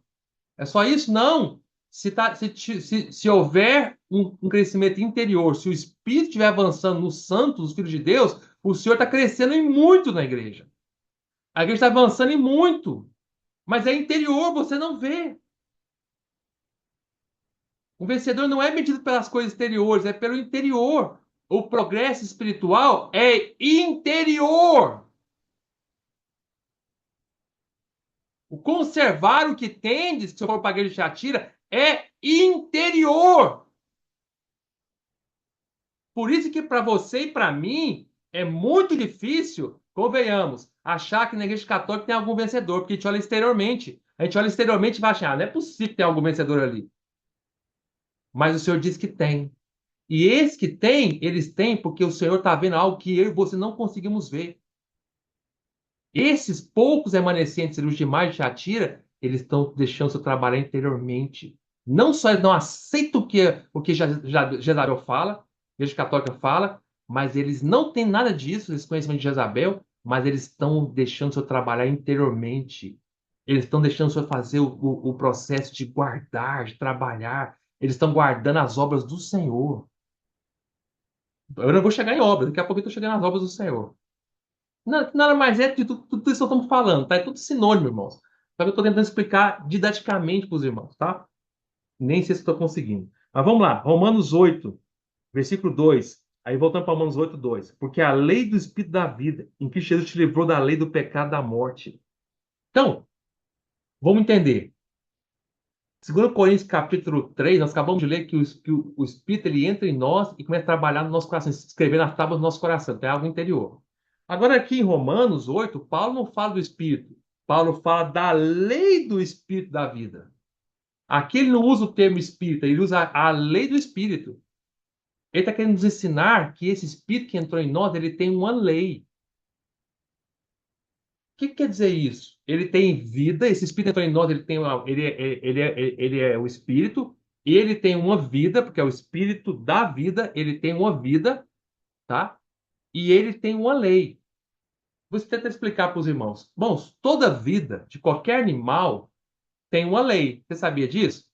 É só isso? Não. Se houver um crescimento interior, se o Espírito estiver avançando nos santos, os filhos de Deus, o Senhor está crescendo em muito na igreja. A igreja está avançando em muito, mas é interior, você não vê. O vencedor não é medido pelas coisas exteriores, é pelo interior. O progresso espiritual é interior. O conservar o que tendes, se eu for para a igreja de Tiatira, é interior. Por isso que para você e para mim é muito difícil, convenhamos, achar que na igreja católica tem algum vencedor, porque a gente olha exteriormente. A gente olha exteriormente e vai achar, ah, não é possível que tenha algum vencedor ali. Mas o Senhor diz que tem. E esses que têm, eles têm porque o Senhor está vendo algo que eu e você não conseguimos ver. Esses poucos remanescentes os demais de Tiatira, eles estão deixando seu trabalhar interiormente. Não só eles não aceitam o que Jezabel fala, a Igreja Católica fala, mas eles não têm nada disso, esse conhecimento de Jezabel, mas eles estão deixando seu trabalhar interiormente. Eles estão deixando o Senhor fazer o processo de guardar, de trabalhar. Eles estão guardando as obras do Senhor. Eu não vou chegar em obras, daqui a pouco eu estou chegando nas obras do Senhor. Nada mais é de tudo isso que estamos falando, tá? É tudo sinônimo, irmãos. Só que eu estou tentando explicar didaticamente para os irmãos, tá? Nem sei se estou conseguindo. Mas vamos lá, Romanos 8, versículo 2. Aí voltando para Romanos 8, 2. Porque a lei do Espírito da vida, em que Jesus te livrou da lei do pecado e da morte. Então, vamos entender. 2 Coríntios capítulo 3, nós acabamos de ler que o Espírito ele entra em nós e começa a trabalhar no nosso coração, se escrever nas tábuas do nosso coração, tem algo interior. Agora, aqui em Romanos 8, Paulo não fala do Espírito, Paulo fala da lei do Espírito da vida. Aqui ele não usa o termo Espírito, ele usa a lei do Espírito. Ele está querendo nos ensinar que esse Espírito que entrou em nós, ele tem uma lei. O que quer dizer isso? Ele tem vida, esse espírito entrou em nós, ele é o espírito, e ele tem uma vida, porque é o espírito da vida, ele tem uma vida, tá? E ele tem uma lei. Você tenta explicar para os irmãos. Bom, toda vida de qualquer animal tem uma lei. Você sabia disso?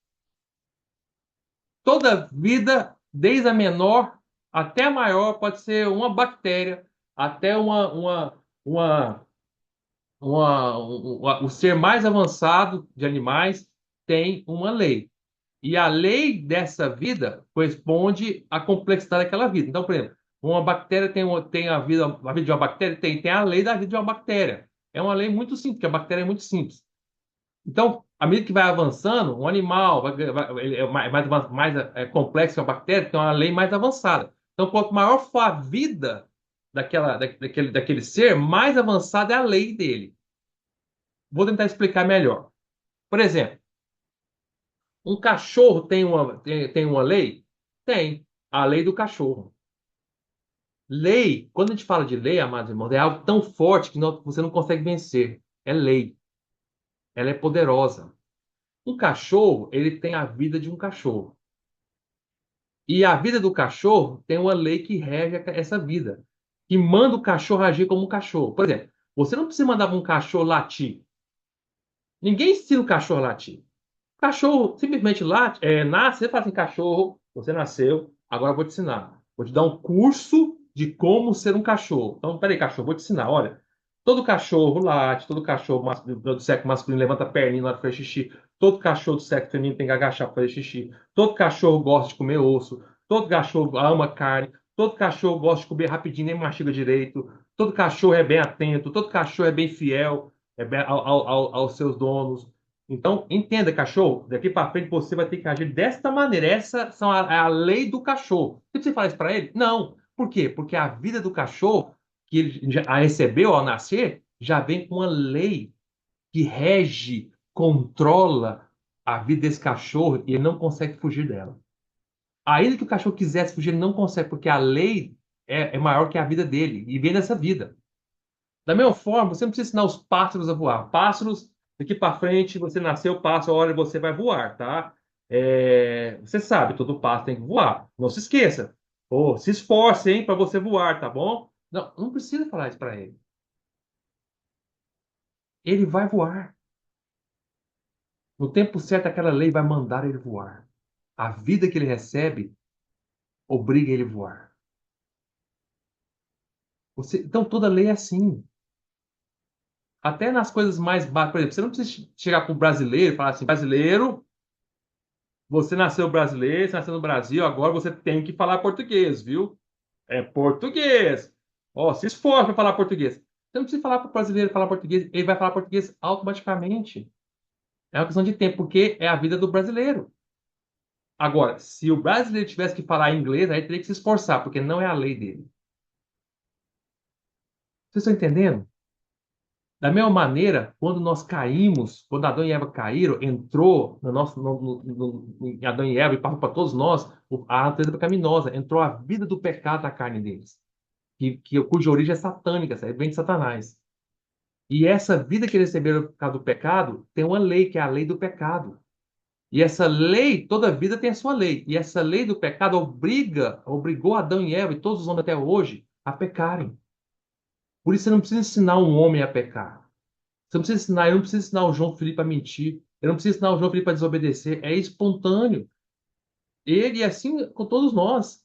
Toda vida, desde a menor até a maior, pode ser uma bactéria, até uma o ser mais avançado de animais tem uma lei. E a lei dessa vida corresponde à complexidade daquela vida. Então, por exemplo, uma bactéria tem a vida de uma bactéria, tem a lei da vida de uma bactéria. É uma lei muito simples, porque a bactéria é muito simples. Então, à medida que vai avançando, um animal ele é mais complexo que a bactéria, tem uma lei mais avançada. Então, quanto maior for a vida daquele ser, mais avançada é a lei dele. Vou tentar explicar melhor. Por exemplo, um cachorro tem uma lei? Tem. A lei do cachorro. Lei, quando a gente fala de lei, amados irmãos, é algo tão forte que você não consegue vencer. É lei. Ela é poderosa. Um cachorro, ele tem a vida de um cachorro. E a vida do cachorro tem uma lei que rege essa vida. Que manda o cachorro agir como um cachorro. Por exemplo, você não precisa mandar um cachorro latir. Ninguém ensina o cachorro a latir. Cachorro simplesmente late, nasce, você fala assim, cachorro, você nasceu, agora eu vou te ensinar. Vou te dar um curso de como ser um cachorro. Então, peraí, cachorro, vou te ensinar. Olha, todo cachorro late, todo cachorro do sexo masculino levanta a perninha na hora de fazer xixi, todo cachorro do sexo feminino tem que agachar para fazer xixi, todo cachorro gosta de comer osso, todo cachorro ama carne, todo cachorro gosta de comer rapidinho, nem mastiga direito, todo cachorro é bem atento, todo cachorro é bem fiel aos seus donos. Então, entenda, cachorro, daqui para frente você vai ter que agir desta maneira. Essa é a lei do cachorro. Você fala isso para ele? Não. Por quê? Porque a vida do cachorro, que ele já a recebeu ao nascer, já vem com uma lei. que rege, controla a vida desse cachorro e ele não consegue fugir dela. Ainda que o cachorro quisesse fugir, ele não consegue, porque a lei é maior que a vida dele e vem dessa vida. Da mesma forma, você não precisa ensinar os pássaros a voar. Pássaros, daqui para frente, você nasceu, pássaro, olha, você vai voar, tá? Você sabe, todo pássaro tem que voar. Não se esqueça. Pô, se esforce, hein, para você voar, tá bom? Não, não precisa falar isso para ele. Ele vai voar. No tempo certo, aquela lei vai mandar ele voar. A vida que ele recebe obriga ele a voar. Então, toda lei é assim. Até nas coisas mais básicas. Por exemplo, você não precisa chegar para o brasileiro e falar assim: brasileiro, você nasceu brasileiro, você nasceu no Brasil, agora você tem que falar português, viu? É português. Ó, se esforça para falar português. Você não precisa falar para o brasileiro falar português, ele vai falar português automaticamente. É uma questão de tempo, porque é a vida do brasileiro. Agora, se o brasileiro tivesse que falar inglês, aí teria que se esforçar, porque não é a lei dele. Vocês estão entendendo? Da mesma maneira, quando nós caímos, quando Adão e Eva caíram, entrou no nosso, em Adão e Eva e passou para todos nós a natureza pecaminosa, entrou a vida do pecado na carne deles, cuja origem é satânica, vem de Satanás. E essa vida que eles receberam por causa do pecado tem uma lei, que é a lei do pecado. E essa lei, toda vida tem a sua lei. E essa lei do pecado obrigou Adão e Eva e todos os homens até hoje a pecarem. Por isso você não precisa ensinar um homem a pecar. Você não precisa ensinar, eu não preciso ensinar o João Felipe a mentir. Eu não preciso ensinar o João Felipe a desobedecer. É espontâneo. Ele é assim com todos nós.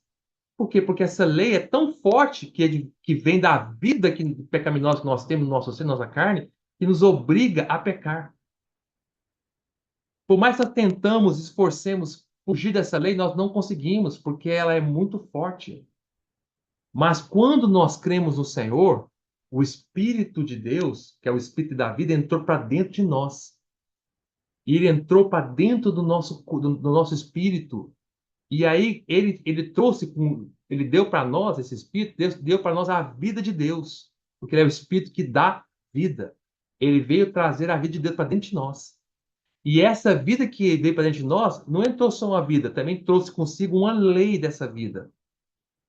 Por quê? Porque essa lei é tão forte que vem da vida pecaminosa que nós temos no nosso ser, na nossa carne, que nos obriga a pecar. Por mais que nós tentamos, esforcemos fugir dessa lei, nós não conseguimos, porque ela é muito forte. Mas quando nós cremos no Senhor, o Espírito de Deus, que é o Espírito da vida, entrou para dentro de nós. E ele entrou para dentro do nosso espírito. E aí ele trouxe, ele deu para nós esse espírito, Deus deu para nós a vida de Deus. Porque ele é o espírito que dá vida. Ele veio trazer a vida de Deus para dentro de nós. E essa vida que veio para dentro de nós não entrou só uma vida, também trouxe consigo uma lei dessa vida,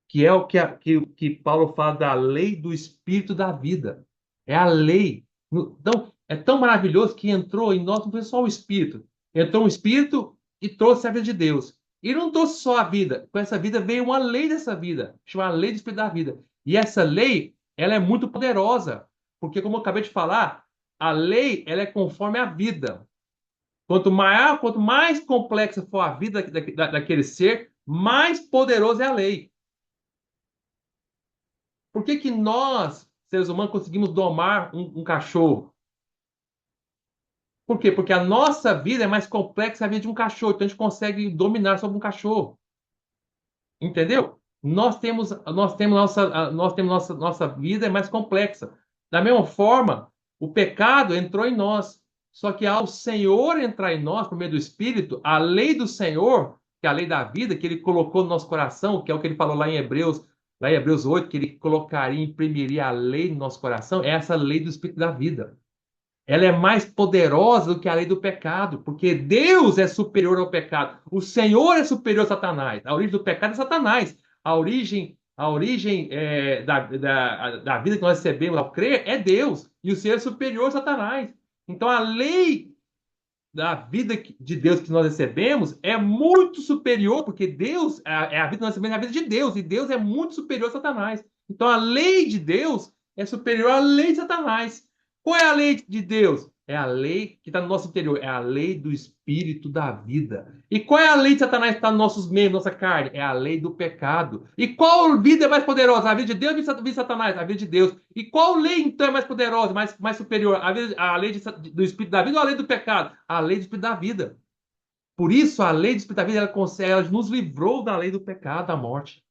que é o que Paulo fala da lei do espírito da vida. É a lei. Então, é tão maravilhoso que entrou em nós, não foi só o espírito. Entrou um espírito e trouxe a vida de Deus. E não trouxe só a vida. Com essa vida veio uma lei dessa vida, chamada lei do espírito da vida. E essa lei, ela é muito poderosa, porque como eu acabei de falar, a lei, ela é conforme a vida. Quanto maior, quanto mais complexa for a vida daquele ser, mais poderosa é a lei. Por que que nós, seres humanos, conseguimos domar um cachorro? Por quê? Porque a nossa vida é mais complexa que a vida de um cachorro. Então a gente consegue dominar sobre um cachorro. Entendeu? Nossa vida é mais complexa. Da mesma forma, o pecado entrou em nós. Só que ao Senhor entrar em nós, por meio do Espírito, a lei do Senhor, que é a lei da vida, que ele colocou no nosso coração, que é o que ele falou lá em Hebreus 8, que ele colocaria, imprimiria a lei no nosso coração, é essa lei do Espírito da vida. Ela é mais poderosa do que a lei do pecado, porque Deus é superior ao pecado. O Senhor é superior a Satanás. A origem do pecado é Satanás. A origem da vida que nós recebemos ao crer é Deus. E o Senhor é superior a Satanás. Então a lei da vida de Deus que nós recebemos é muito superior, porque Deus, é a vida que nós recebemos, é a vida de Deus, e Deus é muito superior a Satanás. Então a lei de Deus é superior à lei de Satanás. Qual é a lei de Deus? É a lei que está no nosso interior, é a lei do Espírito da vida. E qual é a lei de Satanás que está nos nossos membros, nossa carne? É a lei do pecado. E qual vida é mais poderosa? A vida de Deus ou a vida de Satanás? A vida de Deus. E qual lei então é mais poderosa, mais superior? A lei do Espírito da vida ou a lei do pecado? A lei do Espírito da vida. Por isso, a lei do Espírito da vida, ela nos livrou da lei do pecado, da morte.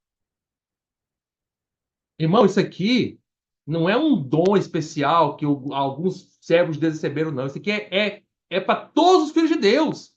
Irmão, isso aqui não é um dom especial que alguns servos de Deus receberam, não. Isso aqui é para todos os filhos de Deus.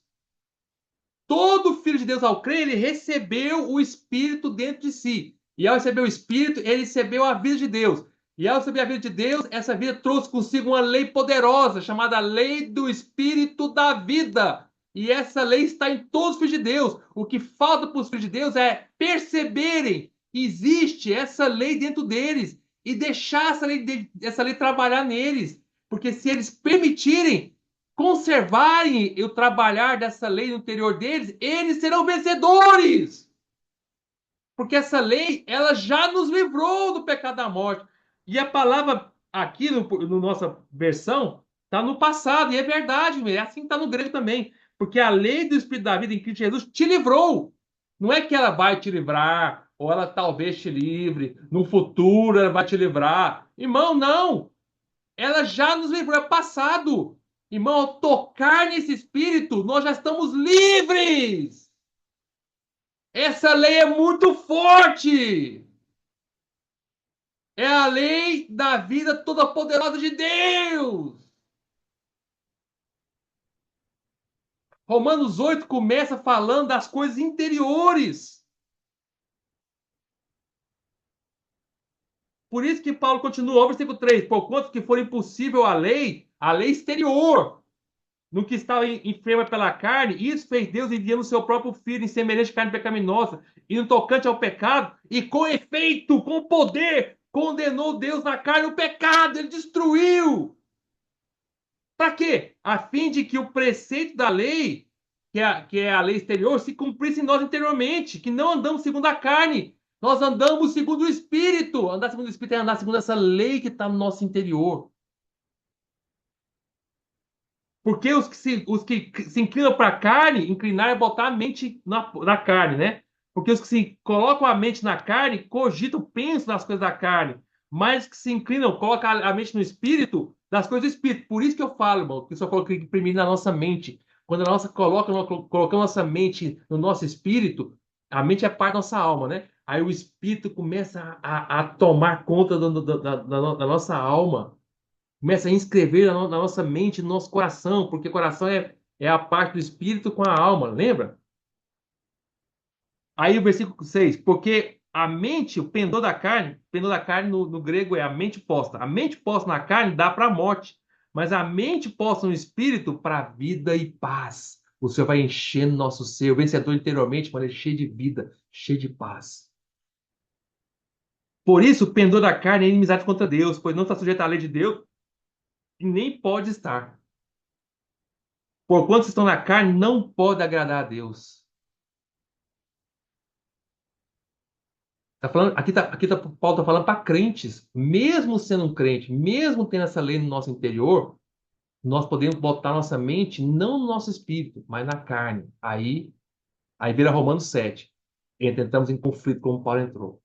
Todo filho de Deus, ao crer, ele recebeu o Espírito dentro de si. E ao receber o Espírito, ele recebeu a vida de Deus. E ao receber a vida de Deus, essa vida trouxe consigo uma lei poderosa, chamada Lei do Espírito da Vida. E essa lei está em todos os filhos de Deus. O que falta para os filhos de Deus é perceberem que existe essa lei dentro deles e deixar essa lei trabalhar neles. Porque se eles permitirem conservarem o trabalhar dessa lei no interior deles, eles serão vencedores. Porque essa lei, ela já nos livrou do pecado da morte. E a palavra aqui no nossa versão está no passado, e é verdade, é assim que está no grego também. Porque a lei do Espírito da vida em Cristo Jesus te livrou. Não é que ela vai te livrar, ou ela talvez te livre, no futuro ela vai te livrar. Irmão, não! Ela já nos livrou, é passado. Irmão, ao tocar nesse Espírito, nós já estamos livres. Essa lei é muito forte. É a lei da vida toda poderosa de Deus. Romanos 8 começa falando das coisas interiores. Por isso que Paulo continua, versículo 3, porquanto que for impossível a lei exterior, no que estava enferma pela carne, isso fez Deus enviando o seu próprio filho em semelhante de carne pecaminosa, e no tocante ao pecado, e com efeito, com poder, condenou Deus na carne o pecado, ele destruiu. Para quê? A fim de que o preceito da lei, que é a lei exterior, se cumprisse em nós interiormente, que não andamos segundo a carne, nós andamos segundo o Espírito. Andar segundo o Espírito é andar segundo essa lei que está no nosso interior. Porque os que se inclinam para a carne, inclinar é botar a mente na carne, né? Porque os que se colocam a mente na carne, cogitam, pensam nas coisas da carne. Mas os que se inclinam, colocam a mente no espírito, das coisas do espírito. Por isso que eu falo, irmão, que eu só coloquei primeiro na nossa mente. Quando a nossa colocamos nossa mente no nosso espírito, a mente é parte da nossa alma, né? Aí o espírito começa a tomar conta da nossa alma, começa a inscrever na nossa mente, no nosso coração, porque o coração é a parte do espírito com a alma, lembra? Aí o versículo 6, porque a mente, o pendor da carne no grego é a mente posta. A mente posta na carne dá para a morte, mas a mente posta no espírito para a vida e paz. O Senhor vai enchendo nosso ser, o vencedor interiormente, mas ele é cheio de vida, cheio de paz. Por isso, o pendor da carne é inimizade contra Deus, pois não está sujeito à lei de Deus e nem pode estar. Porquanto estão na carne, não pode agradar a Deus. Paulo está falando para crentes, mesmo sendo um crente, mesmo tendo essa lei no nosso interior, nós podemos botar nossa mente não no nosso espírito, mas na carne. Aí vira Romanos 7. E entramos em conflito como Paulo entrou.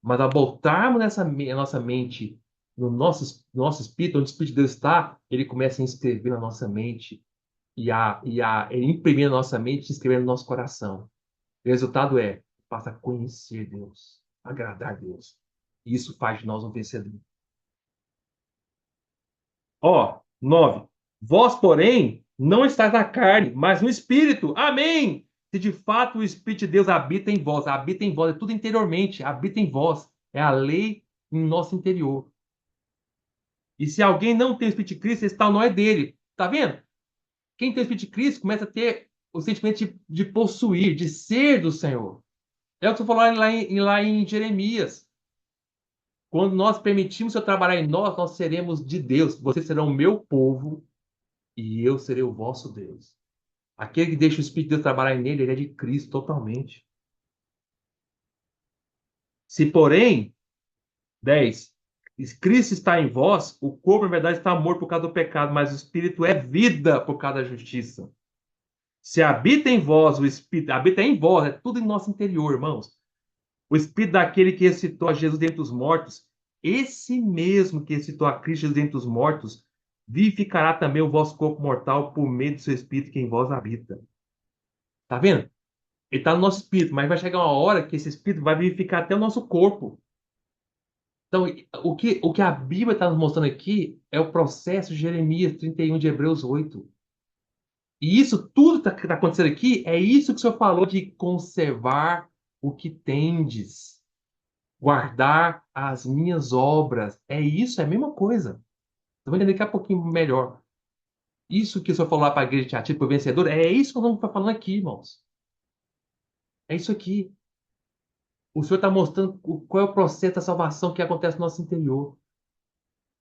Mas ao botarmos a nossa mente no nosso espírito, onde o Espírito de Deus está, ele começa a inscrever na nossa mente ele imprimir na nossa mente e inscrever no nosso coração. O resultado passa a conhecer Deus, agradar a Deus. E isso faz de nós um vencedor. Ó, 9. Vós, porém, não estáis na carne, mas no Espírito. Amém! Se de fato o Espírito de Deus habita em vós, é tudo interiormente, habita em vós. É a lei em nosso interior. E se alguém não tem o Espírito de Cristo, esse tal não é dele. Tá vendo? Quem tem o Espírito de Cristo começa a ter o sentimento de possuir, de ser do Senhor. É o que você falou lá em Jeremias. Quando nós permitimos o Senhor trabalhar em nós, nós seremos de Deus. Vocês serão o meu povo e eu serei o vosso Deus. Aquele que deixa o Espírito de Deus trabalhar nele, ele é de Cristo totalmente. Se, porém, 10, Cristo está em vós, o corpo, na verdade, está morto por causa do pecado, mas o Espírito é vida por causa da justiça. Se habita em vós, o Espírito, habita em vós, é tudo em nosso interior, irmãos. O Espírito daquele que ressuscitou a Jesus dentre os mortos, esse mesmo que ressuscitou a Cristo dentre os mortos, vivificará também o vosso corpo mortal por meio do seu Espírito que em vós habita. Tá vendo? Ele está no nosso espírito, mas vai chegar uma hora que esse espírito vai vivificar até o nosso corpo. Então, o que a Bíblia está nos mostrando aqui é o processo de Jeremias 31 de Hebreus 8. E isso tudo que está acontecendo aqui é isso que o Senhor falou de conservar o que tendes. guardar as minhas obras. É isso, é a mesma coisa. Você vai entender daqui a pouquinho melhor. Isso que o senhor falou lá para a igreja de Tiatira, para o vencedor, é isso que nós estamos falando aqui, irmãos. É isso aqui. O senhor está mostrando qual é o processo da salvação que acontece no nosso interior.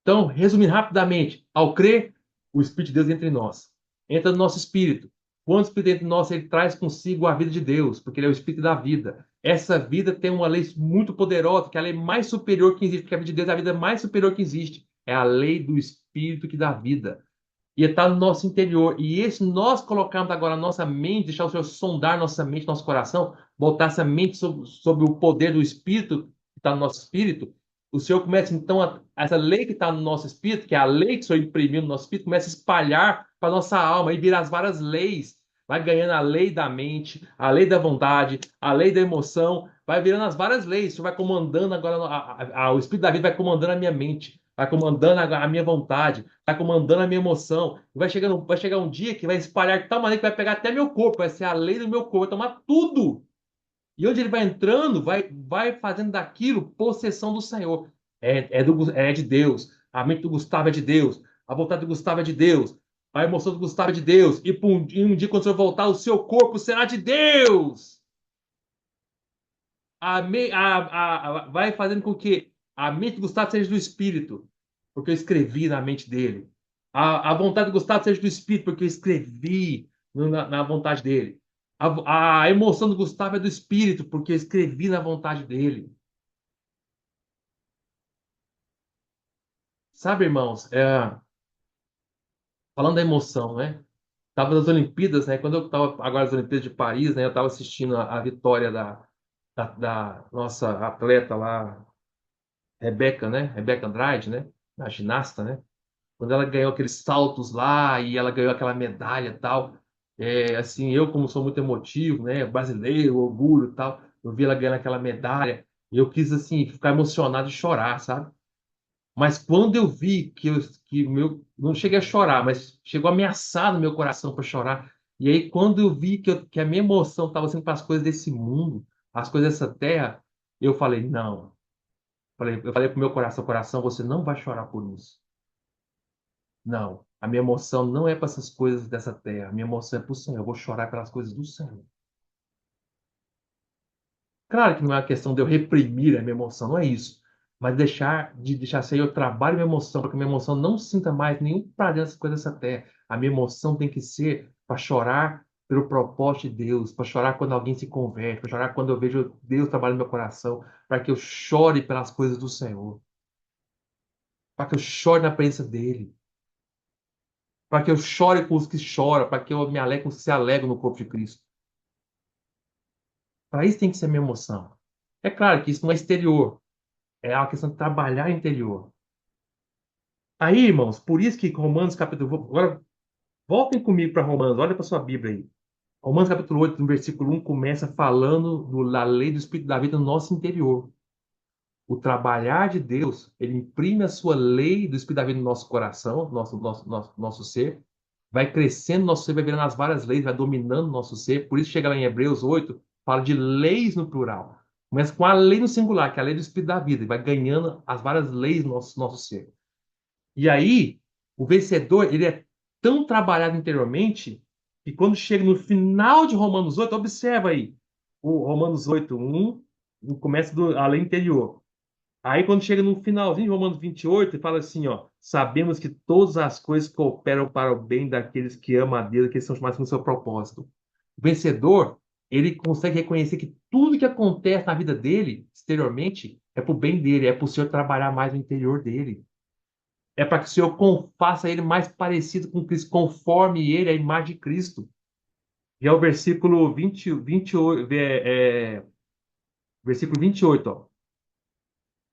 Então, resumindo rapidamente, ao crer, o Espírito de Deus entra em nós. Entra no nosso espírito. Quando o Espírito entra em nós, ele traz consigo a vida de Deus, porque ele é o Espírito da vida. Essa vida tem uma lei muito poderosa, que é a lei mais superior que existe, porque a vida de Deus é a vida mais superior que existe. É a lei do Espírito que dá vida e está no nosso interior. E esse nós colocarmos agora na nossa mente, deixar o Senhor sondar nossa mente, nosso coração, botar essa mente sobre o poder do Espírito que está no nosso espírito, o Senhor começa então, essa lei que está no nosso espírito, que é a lei que o Senhor imprimiu no nosso espírito, começa a espalhar para a nossa alma e vira as várias leis. Vai ganhando a lei da mente, a lei da vontade, a lei da emoção, vai virando as várias leis. O Senhor vai comandando agora, o Espírito da vida vai comandando a minha mente, vai comandando a minha vontade, vai comandando a minha emoção. Vai chegar um dia que vai espalhar de tal maneira que vai pegar até meu corpo, vai ser a lei do meu corpo, vai tomar tudo. E onde ele vai entrando, vai fazendo daquilo possessão do Senhor. É de Deus. A mente do Gustavo é de Deus. A vontade do Gustavo é de Deus. A emoção do Gustavo é de Deus. E um dia, quando o Senhor voltar, o seu corpo será de Deus. Vai fazendo com que a mente do Gustavo seja do Espírito, porque eu escrevi na mente dele. A vontade do Gustavo seja do Espírito, porque eu escrevi na vontade dele. A emoção do Gustavo é do Espírito, porque eu escrevi na vontade dele. Sabe, irmãos, falando da emoção, né? Tava nas Olimpíadas, né? Quando eu estava agora nas Olimpíadas de Paris, né? Eu estava assistindo a vitória da nossa atleta lá, Rebeca, né? Rebeca Andrade, né? A ginasta, né? Quando ela ganhou aqueles saltos lá e ela ganhou aquela medalha e tal. Assim, eu como sou muito emotivo, né? Brasileiro, orgulho e tal, eu vi ela ganhando aquela medalha e eu quis, assim, ficar emocionado e chorar, sabe? Mas quando eu vi que o meu. Não cheguei a chorar, mas chegou a ameaçar no meu coração para chorar. E aí, quando eu vi que a minha emoção estava sendo para as coisas desse mundo, as coisas dessa terra, eu falei, não. Eu falei para o meu coração, coração, você não vai chorar por isso. Não. A minha emoção não é para essas coisas dessa terra. A minha emoção é para o Senhor. Eu vou chorar pelas coisas do Senhor. Claro que não é uma questão de eu reprimir a minha emoção, não é isso. Mas deixar ser eu trabalho minha emoção, para que a minha emoção não sinta mais nenhum prazer nessas coisas dessa terra. A minha emoção tem que ser para chorar pelo propósito de Deus, para chorar quando alguém se converte, para chorar quando eu vejo Deus trabalhando no meu coração, para que eu chore pelas coisas do Senhor, para que eu chore na presença dEle, para que eu chore com os que choram, para que eu me alegre com os que se alegram no corpo de Cristo. Para isso tem que ser a minha emoção. É claro que isso não é exterior, é uma questão de trabalhar interior. Aí, irmãos, por isso que Romanos capítulo. Agora, voltem comigo para Romanos, olha para sua Bíblia aí. Romanos capítulo 8, no versículo 1, começa falando da lei do Espírito da vida no nosso interior. O trabalhar de Deus, ele imprime a sua lei do Espírito da vida no nosso coração, nosso ser, vai crescendo nosso ser, vai virando as várias leis, vai dominando o nosso ser. Por isso chega lá em Hebreus 8, fala de leis no plural. Começa com a lei no singular, que é a lei do Espírito da vida, e vai ganhando as várias leis no nosso ser. E aí, o vencedor, ele é tão trabalhado interiormente que quando chega no final de Romanos 8, observa aí, o Romanos 8, 1, começa a lei interior. Aí quando chega no finalzinho de Romanos 28, ele fala assim, ó, sabemos que todas as coisas cooperam para o bem daqueles que amam a Deus, que são chamados no seu propósito. O vencedor, ele consegue reconhecer que tudo que acontece na vida dele, exteriormente, é para o bem dele, é para o Senhor trabalhar mais no interior dele. É para que o Senhor faça ele mais parecido com Cristo, conforme ele à imagem de Cristo. E é o versículo 28, versículo 28, ó.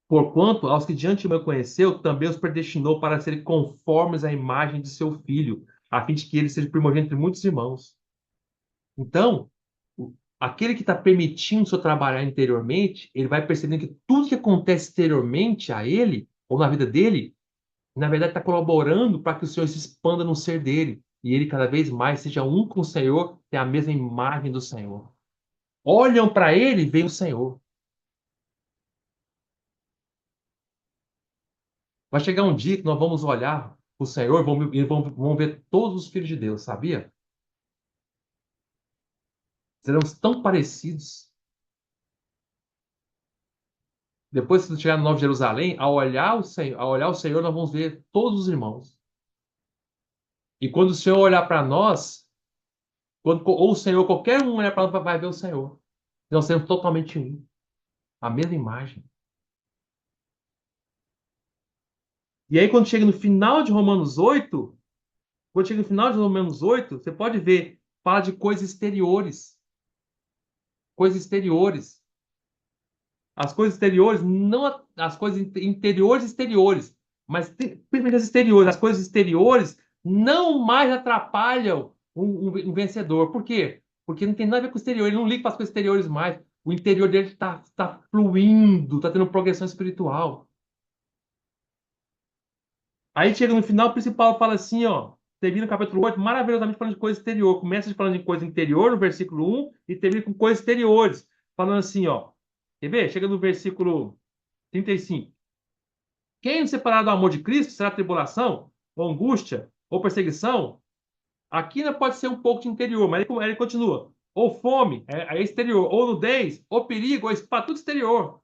Porquanto, aos que de antemão conheceu, também os predestinou para serem conformes à imagem de seu filho, a fim de que ele seja primogênito entre muitos irmãos. Então, aquele que está permitindo o seu trabalhar interiormente, ele vai percebendo que tudo que acontece exteriormente a ele, ou na vida dele, na verdade está colaborando para que o Senhor se expanda no ser dele. E ele cada vez mais seja um com o Senhor, tem a mesma imagem do Senhor. Olham para ele e veem o Senhor. Vai chegar um dia que nós vamos olhar o Senhor e vamos ver todos os filhos de Deus, sabia? Seremos tão parecidos. Depois que chegar no Nova Jerusalém, ao olhar o Senhor, nós vamos ver todos os irmãos. E quando o Senhor olhar para nós, ou o Senhor, qualquer um olhar para nós, vai ver o Senhor. Nós seremos totalmente um. A mesma imagem. E aí, quando chega no final de Romanos 8, quando chega no final de Romanos 8, você pode ver, fala de coisas exteriores. Coisas exteriores. As coisas exteriores, não as coisas interiores e exteriores, mas principalmente as exteriores. As coisas exteriores não mais atrapalham um vencedor. Por quê? Porque não tem nada a ver com o exterior. Ele não liga para as coisas exteriores mais. O interior dele está fluindo, está tendo progressão espiritual. Aí chega no final, o principal fala assim, ó. Termina o capítulo 8 maravilhosamente falando de coisa exterior. Começa falando de coisa interior no versículo 1 e termina com coisas exteriores. Falando assim, ó. Quer ver? Chega no versículo 35. Quem nos separar do amor de Cristo será tribulação, ou angústia, ou perseguição? Aqui ainda pode ser um pouco de interior, mas ele continua. Ou fome, é exterior. Ou nudez, ou perigo, ou espada, tudo exterior.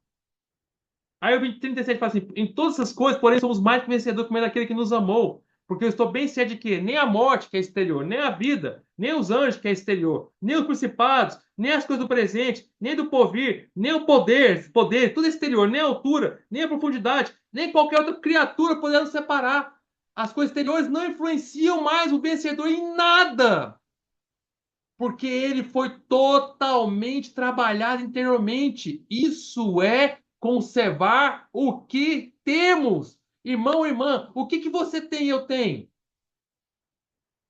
Aí o 37 fala assim: em todas essas coisas, porém, somos mais que vencedores por meio daquele que nos amou. Porque eu estou bem certo de que nem a morte, que é exterior, nem a vida, nem os anjos, que é exterior, nem os principados, nem as coisas do presente, nem do porvir, nem o poder, tudo é exterior, nem a altura, nem a profundidade, nem qualquer outra criatura podendo separar. As coisas exteriores não influenciam mais o vencedor em nada, porque ele foi totalmente trabalhado interiormente. Isso é conservar o que temos. Irmão, irmã, o que que você tem e eu tenho? O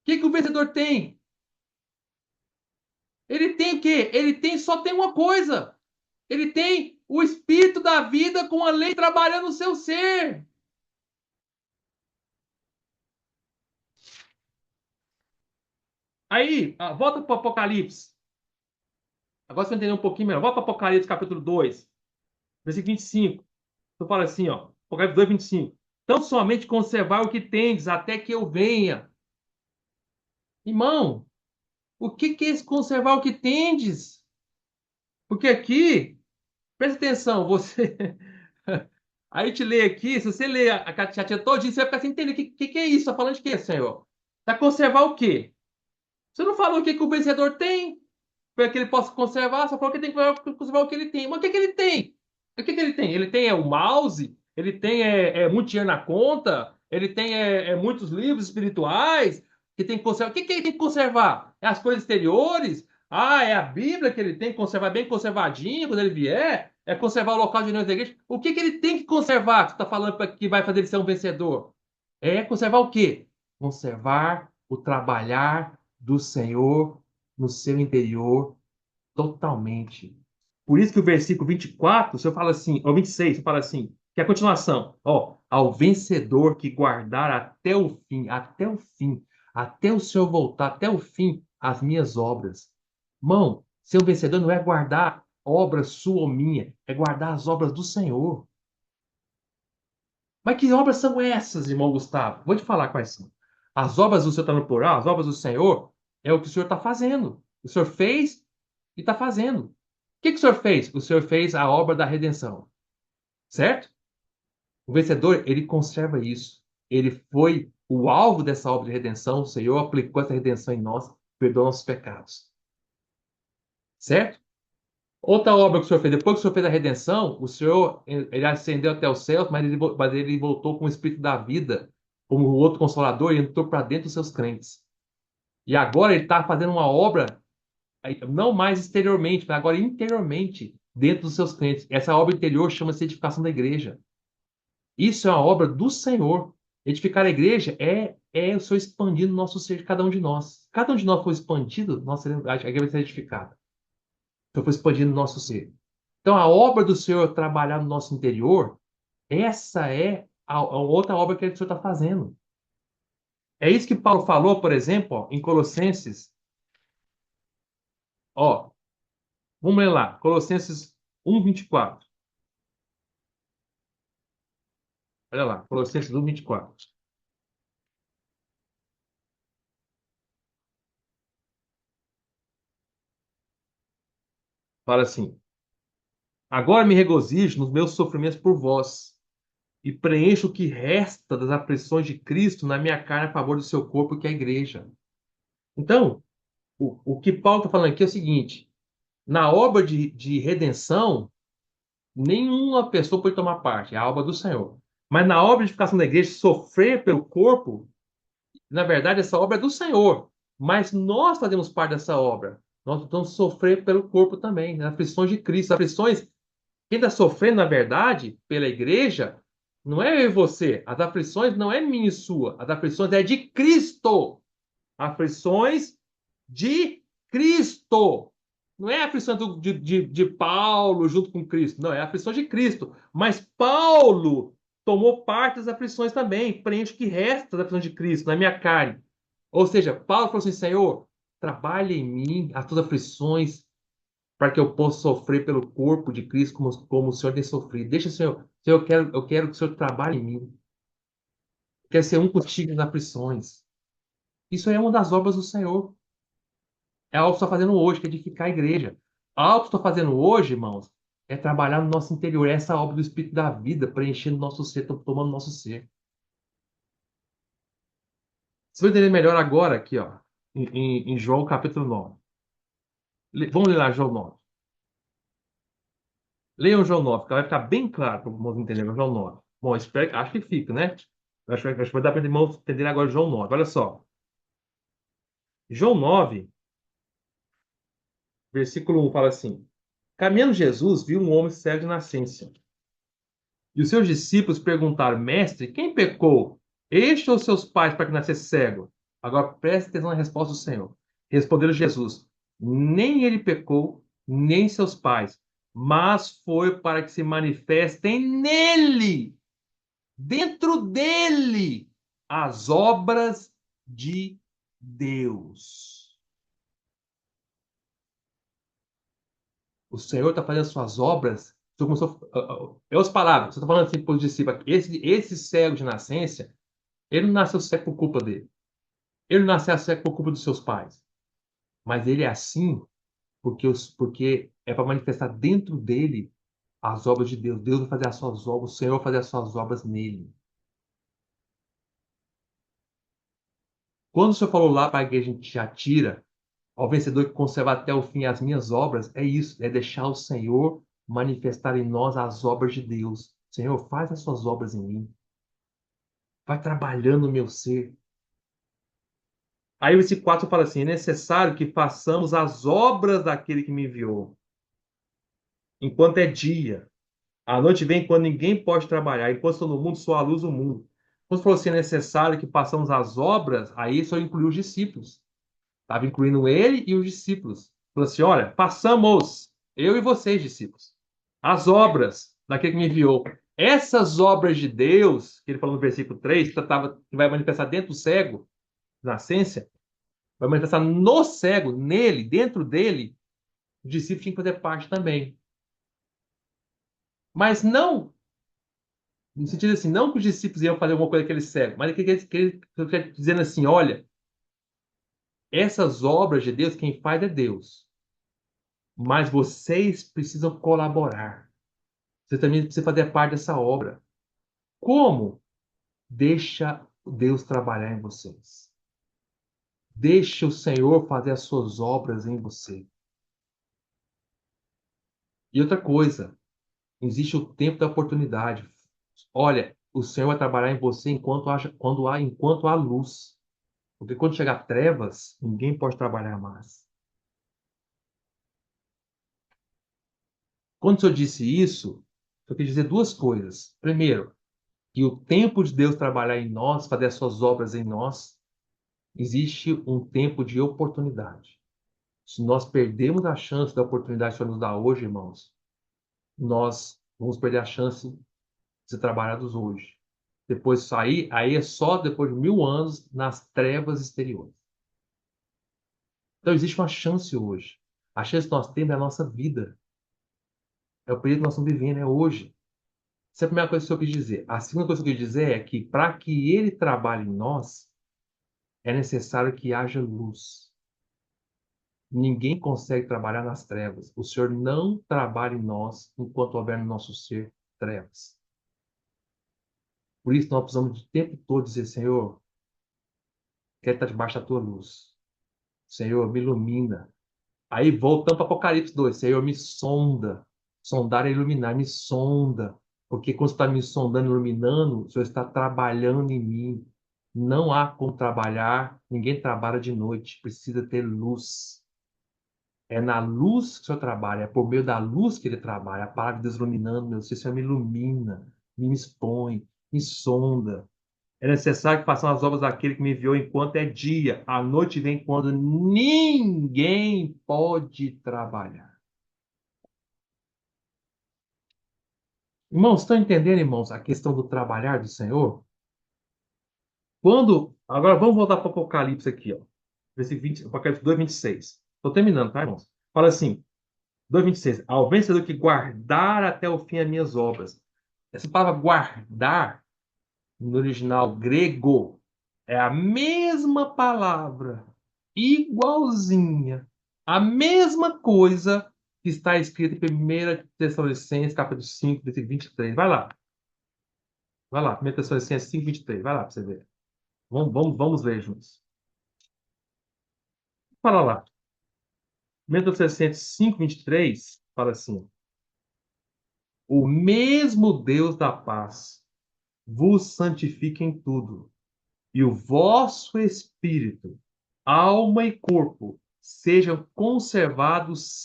que que o vencedor tem? Ele tem o quê? Só tem uma coisa. Ele tem o espírito da vida com a lei trabalhando no seu ser. Aí, volta para o Apocalipse. Agora você vai entender um pouquinho melhor. Volta para o Apocalipse, capítulo 2, versículo 25. Tu fala assim, ó, Apocalipse 2, 25. Tão somente conservar o que tendes até que eu venha. Irmão, o que que é esse conservar o que tendes? Porque aqui, presta atenção, você. Aí te lê aqui, se você lê a catechatia todinha, você vai ficar sem entender. O que é isso? Está falando de quê, Senhor? Está conservar o quê? Você não falou o que que o vencedor tem? Para que ele possa conservar, só falou que tem que conservar o que ele tem. Mas o que que ele tem? O que que ele tem? Ele tem o mouse, ele tem muito dinheiro na conta, ele tem muitos livros espirituais que tem que conservar. O que que ele tem que conservar? É as coisas exteriores? Ah, é a Bíblia que ele tem que conservar bem conservadinho quando ele vier? É conservar o local de reunião da igreja? O que que ele tem que conservar que você está falando que vai fazer ele ser um vencedor? É conservar o quê? Conservar o trabalhar do Senhor no seu interior totalmente. Por isso que o versículo 24, o Senhor fala assim, ou 26, você fala assim, que é a continuação, ó, ao vencedor que guardar até o fim, até o Senhor voltar, até o fim, as minhas obras. Irmão, ser um vencedor não é guardar obra sua ou minha, é guardar as obras do Senhor. Mas que obras são essas, irmão Gustavo? Vou te falar quais são. As obras do Senhor está no plural, as obras do Senhor é o que o Senhor está fazendo. O Senhor fez e está fazendo. O que que o Senhor fez? O Senhor fez a obra da redenção, certo? O vencedor, ele conserva isso. Ele foi o alvo dessa obra de redenção. O Senhor aplicou essa redenção em nós, perdoou nossos pecados, certo? Outra obra que o Senhor fez, depois que o Senhor fez a redenção, o Senhor, ele ascendeu até os céus, mas ele voltou com o Espírito da vida, como o outro Consolador, e entrou para dentro dos seus crentes. E agora ele está fazendo uma obra, não mais exteriormente, mas agora interiormente, dentro dos seus crentes. Essa obra interior chama-se edificação da igreja. Isso é uma obra do Senhor. Edificar a igreja é o Senhor expandindo o nosso ser de cada um de nós. Cada um de nós for expandido, a igreja vai ser edificada. O Senhor foi expandindo o nosso ser. Então, a obra do Senhor trabalhar no nosso interior, essa é a outra obra que o Senhor está fazendo. É isso que Paulo falou, por exemplo, ó, em Colossenses. Ó, vamos ler lá. Colossenses 1, 24. Olha lá, Colossenses 1:24. Fala assim: agora me regozijo nos meus sofrimentos por vós, e preencho o que resta das aflições de Cristo na minha carne a favor do seu corpo, que é a igreja. Então, o que Paulo está falando aqui é o seguinte: na obra de redenção, nenhuma pessoa pode tomar parte, é a obra do Senhor. Mas na obra de edificação da igreja, sofrer pelo corpo, na verdade, essa obra é do Senhor. Mas nós fazemos parte dessa obra. Nós vamos sofrer pelo corpo também, nas aflições de Cristo. As aflições, quem está sofrendo, na verdade, pela igreja, não é eu e você. As aflições não é minha e sua. As aflições é de Cristo. Aflições de Cristo. Não é a aflição de Paulo junto com Cristo. Não, é a aflição de Cristo. Mas Paulo tomou parte das aflições também. Preenche o que resta das aflições de Cristo na minha carne. Ou seja, Paulo falou assim: Senhor, trabalhe em mim as tuas aflições para que eu possa sofrer pelo corpo de Cristo como o Senhor tem sofrido. Deixa, Senhor, Senhor, eu quero que o Senhor trabalhe em mim. Eu quero ser um contigo nas aflições. Isso é uma das obras do Senhor. É algo que estou fazendo hoje, que é edificar a igreja. Algo que estou fazendo hoje, irmãos, é trabalhar no nosso interior. É essa obra do Espírito da vida, preenchendo o nosso ser, tomando o nosso ser. Você vai entender melhor agora aqui, ó, em João capítulo 9. Vamos ler lá João 9. Leiam João 9, que vai ficar bem claro para o irmãos entenderem João 9. Bom, espero, acho que fica, né? Acho que vai dar para os irmãos entenderem agora João 9. Olha só. João 9, versículo 1 fala assim: caminhando Jesus viu um homem cego de nascença. E os seus discípulos perguntaram: mestre, quem pecou? Este ou seus pais para que nascesse cego? Agora preste atenção na resposta do Senhor. Respondeu Jesus: nem ele pecou, nem seus pais, mas foi para que se manifestem nele, dentro dele, as obras de Deus. O Senhor está fazendo as suas obras. Você começou, é as palavras. Você está falando assim para os discípulos: esse cego de nascença, ele não nasceu cego por culpa dele. Ele não nasceu cego por culpa dos seus pais. Mas ele é assim porque é para manifestar dentro dele as obras de Deus. Deus vai fazer as suas obras, o Senhor vai fazer as suas obras nele. Quando o Senhor falou lá para que a gente atira ao vencedor que conserva até o fim as minhas obras, é isso, é deixar o Senhor manifestar em nós as obras de Deus. Senhor, faz as suas obras em mim. Vai trabalhando no meu ser. Aí esse 4 fala assim: é necessário que façamos as obras daquele que me enviou, enquanto é dia. A noite vem quando ninguém pode trabalhar. Enquanto estou no mundo, sou a luz do mundo. Quando falou assim, é necessário que façamos as obras, aí só incluiu os discípulos. Estava incluindo ele e os discípulos. Falou assim: olha, façamos, eu e vocês, discípulos, as obras daquele que me enviou. Essas obras de Deus, que ele falou no versículo 3, que vai manifestar dentro do cego, na essência, vai manifestar no cego, nele, dentro dele, os discípulos tinham que fazer parte também. Mas não, no sentido assim, não que os discípulos iam fazer alguma coisa que ele cego, mas ele quer dizendo assim: olha, essas obras de Deus, quem faz é Deus. Mas vocês precisam colaborar. Você também precisa fazer parte dessa obra. Como? Deixa Deus trabalhar em vocês. Deixa o Senhor fazer as suas obras em você. E outra coisa, existe o tempo da oportunidade. Olha, o Senhor vai trabalhar em você enquanto há luz. Porque quando chegar trevas, ninguém pode trabalhar mais. Quando o Senhor disse isso, eu quis dizer duas coisas. Primeiro, que o tempo de Deus trabalhar em nós, fazer as suas obras em nós, existe um tempo de oportunidade. Se nós perdemos a chance da oportunidade que o Senhor nos dá hoje, irmãos, nós vamos perder a chance de ser trabalhados hoje. Depois sair, aí é só depois de 1000 anos nas trevas exteriores. Então existe uma chance hoje. A chance que nós temos é a nossa vida. É o período que nós estamos vivendo, é hoje. Essa é a primeira coisa que eu quis dizer. A segunda coisa que eu quis dizer é que para que ele trabalhe em nós, é necessário que haja luz. Ninguém consegue trabalhar nas trevas. O Senhor não trabalha em nós enquanto houver no nosso ser trevas. Por isso, nós precisamos de tempo todo dizer: Senhor, quero estar debaixo da tua luz. Senhor, me ilumina. Aí voltamos para Apocalipse 2. Senhor, me sonda. Sondar é iluminar, me sonda. Porque quando você está me sondando, iluminando, o Senhor está trabalhando em mim. Não há como trabalhar, ninguém trabalha de noite, precisa ter luz. É na luz que o Senhor trabalha, é por meio da luz que ele trabalha. A palavra de Deus iluminando, meu Deus, o Senhor me ilumina, me expõe, me sonda. É necessário que façam as obras daquele que me enviou enquanto é dia. A noite vem quando ninguém pode trabalhar. Irmãos, estão entendendo, irmãos, a questão do trabalhar do Senhor? Quando. Agora vamos voltar para o Apocalipse aqui, ó. Apocalipse 2:26. Estou terminando, tá, irmãos? Fala assim, 2:26. Ao vencedor que guardar até o fim as minhas obras. Essa palavra guardar, no original grego, é a mesma palavra, igualzinha, a mesma coisa que está escrita em 1 Tessalonicenses, capítulo 5, versículo 23. Vai lá, 1 Tessalonicenses 5, 23. Vai lá para você ver. Vamos ler juntos. Fala lá. 1 Tessalonicenses 5, 23, fala assim: o mesmo Deus da paz vos santifique em tudo, e o vosso espírito, alma e corpo sejam conservados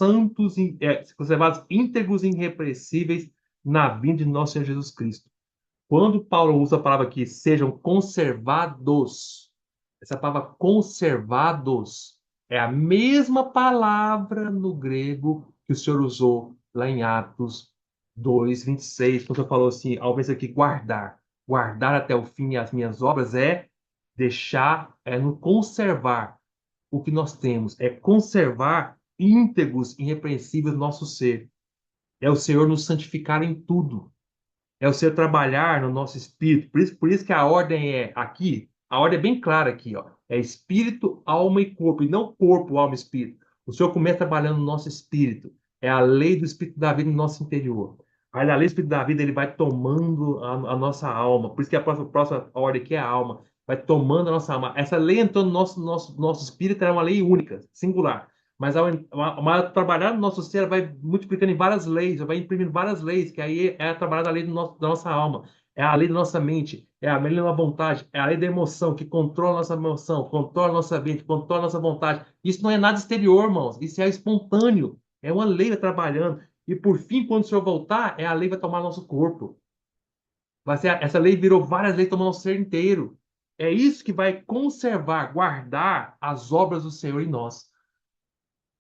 conservados íntegros e irrepreensíveis na vinda de nosso Senhor Jesus Cristo. Quando Paulo usa a palavra aqui, sejam conservados, essa palavra conservados é a mesma palavra no grego que o Senhor usou lá em Atos 2:26, quando ele falou assim, ao invés aqui guardar, guardar até o fim as minhas obras é deixar, é no conservar o que nós temos, é conservar íntegros, irrepreensíveis no nosso ser. É o Senhor nos santificar em tudo. É o Senhor trabalhar no nosso espírito. Por isso que a ordem é aqui, a ordem é bem clara aqui, ó. É espírito, alma e corpo, e não corpo, alma e espírito. O Senhor começa trabalhando no nosso espírito. É a lei do Espírito da vida no nosso interior. Aí na lei do Espírito da vida ele vai tomando a nossa alma. Por isso que a próxima ordem aqui é a alma. Vai tomando a nossa alma. Essa lei entrou no nosso espírito, é uma lei única, singular. Mas ao trabalhar no nosso ser, ela vai multiplicando em várias leis, vai imprimindo várias leis, que aí é a trabalhar da lei da nossa alma, é a lei da nossa mente, é a lei da vontade, é a lei da emoção, que controla a nossa emoção, controla a nossa mente, controla a nossa vontade. Isso não é nada exterior, irmãos, isso é espontâneo, é uma lei trabalhando. E por fim, quando o Senhor voltar, é a lei que vai tomar nosso corpo. Essa lei virou várias leis tomando nosso ser inteiro. É isso que vai conservar, guardar as obras do Senhor em nós,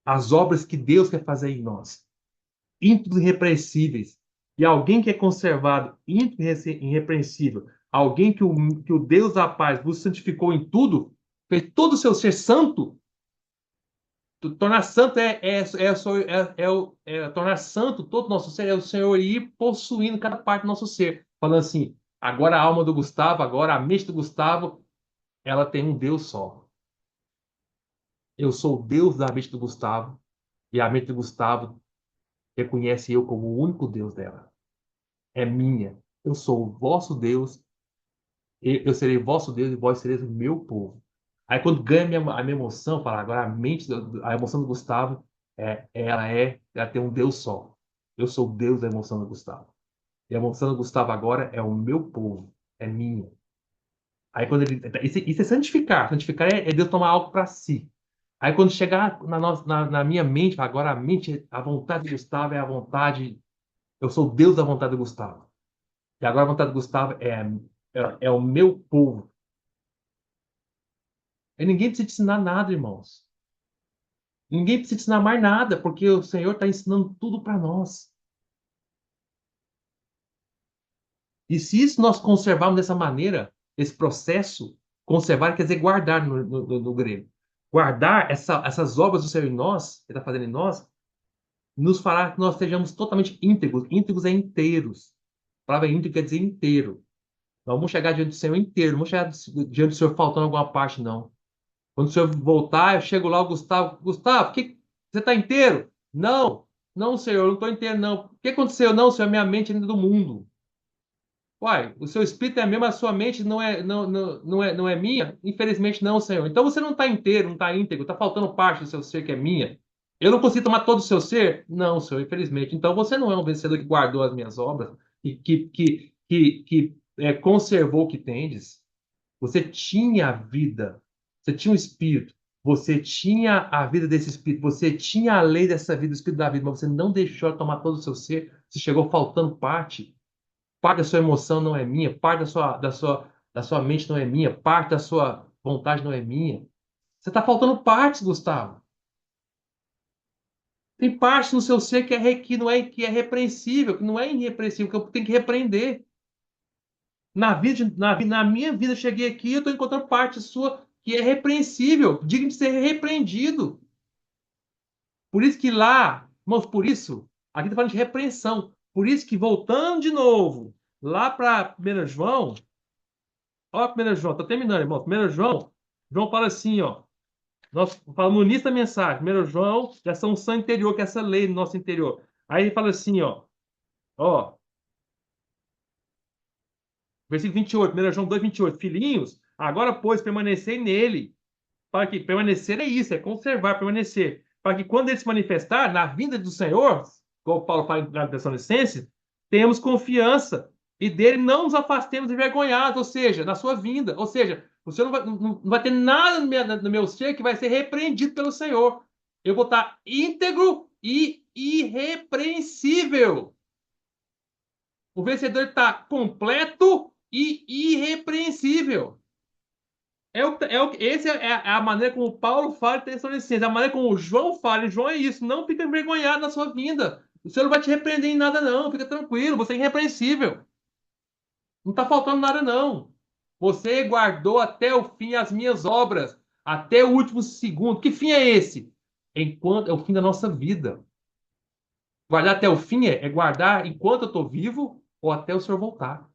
as obras que Deus quer fazer em nós, íntegros e irrepreensíveis. E alguém que é conservado, íntegro e irrepreensível, alguém que o Deus da paz vos santificou em tudo, fez todo o seu ser santo. Tornar santo tornar santo todo o nosso ser, é o Senhor ir possuindo cada parte do nosso ser. Falando assim, agora a alma do Gustavo, agora a mente do Gustavo, ela tem um Deus só. Eu sou o Deus da mente do Gustavo, e a mente do Gustavo reconhece eu como o único Deus dela. É minha. Eu sou o vosso Deus, eu serei vosso Deus e vós sereis o meu povo. Aí quando ganha a minha emoção, fala, agora a mente, a emoção do Gustavo, ela tem um Deus só. Eu sou o Deus da emoção do Gustavo. E a emoção do Gustavo agora é o meu povo, é minha. Aí quando ele, isso é santificar. Santificar é Deus tomar algo para si. Aí quando chegar na minha mente, fala, agora a mente, a vontade de Gustavo é a vontade. Eu sou o Deus da vontade do Gustavo. E agora a vontade do Gustavo é o meu povo. E ninguém precisa te ensinar nada, irmãos. Ninguém precisa te ensinar mais nada, porque o Senhor está ensinando tudo para nós. E se isso nós conservarmos dessa maneira, esse processo, conservar quer dizer guardar no grego. Guardar essas obras do Senhor em nós, que está fazendo em nós, nos fará que nós sejamos totalmente íntegros. Íntegros é inteiros. palavra íntegro quer dizer inteiro. Nós vamos chegar diante do Senhor inteiro, não vamos chegar diante do Senhor faltando alguma parte, não. Quando o Senhor voltar, eu chego lá, o Gustavo, Gustavo, você está inteiro? Não, não, Senhor, eu não estou inteiro, não. O que aconteceu? Não, Senhor, minha mente ainda é do mundo. Uai, o seu espírito é mesmo, a sua mente não é minha? Infelizmente não, Senhor. Então você não está inteiro, não está íntegro, está faltando parte do seu ser que é minha. Eu não consigo tomar todo o seu ser? Não, Senhor, infelizmente. Então você não é um vencedor que guardou as minhas obras e que conservou o que tendes. Você tinha a vida, você tinha o espírito, você tinha a vida desse espírito, você tinha a lei dessa vida, o espírito da vida, mas você não deixou ela tomar todo o seu ser, você chegou faltando parte. Parte da sua emoção não é minha, parte da sua mente não é minha, parte da sua vontade não é minha. Você está faltando partes, Gustavo. Tem parte no seu ser que é repreensível, que não é irrepreensível, que eu tenho que repreender. Na minha vida, eu cheguei aqui, eu estou encontrando parte sua que é repreensível, digno de ser repreendido. Por isso que lá, irmãos, por isso, aqui está falando de repreensão. Por isso que, voltando de novo, lá para 1 João, ó, 1 João, está terminando, irmão. 1 João, João fala assim, ó. Nós falamos no início da mensagem, 1 João, essa unção interior, que é essa lei no nosso interior. Aí ele fala assim, ó, versículo 28, 1 João 2, 28. Filhinhos, agora, pois, permanecei nele. Para que permanecer é isso, é conservar, permanecer. Para que quando ele se manifestar, na vinda do Senhor, como Paulo fala na Tessalonicenses, tenhamos confiança e dele não nos afastemos envergonhados, ou seja, na sua vinda. Ou seja, o Senhor não vai ter nada no meu ser que vai ser repreendido pelo Senhor. Eu vou estar íntegro e irrepreensível. O vencedor está completo e irrepreensível. Essa é a maneira como Paulo fala em Tessalonicenses, a maneira como o João fala, e João é isso, não fica envergonhado na sua vinda. O Senhor não vai te repreender em nada, não. Fica tranquilo, você é irrepreensível. Não está faltando nada, não. Você guardou até o fim as minhas obras, até o último segundo. Que fim é esse? Enquanto é o fim da nossa vida. Guardar até o fim é guardar enquanto eu estou vivo ou até o Senhor voltar.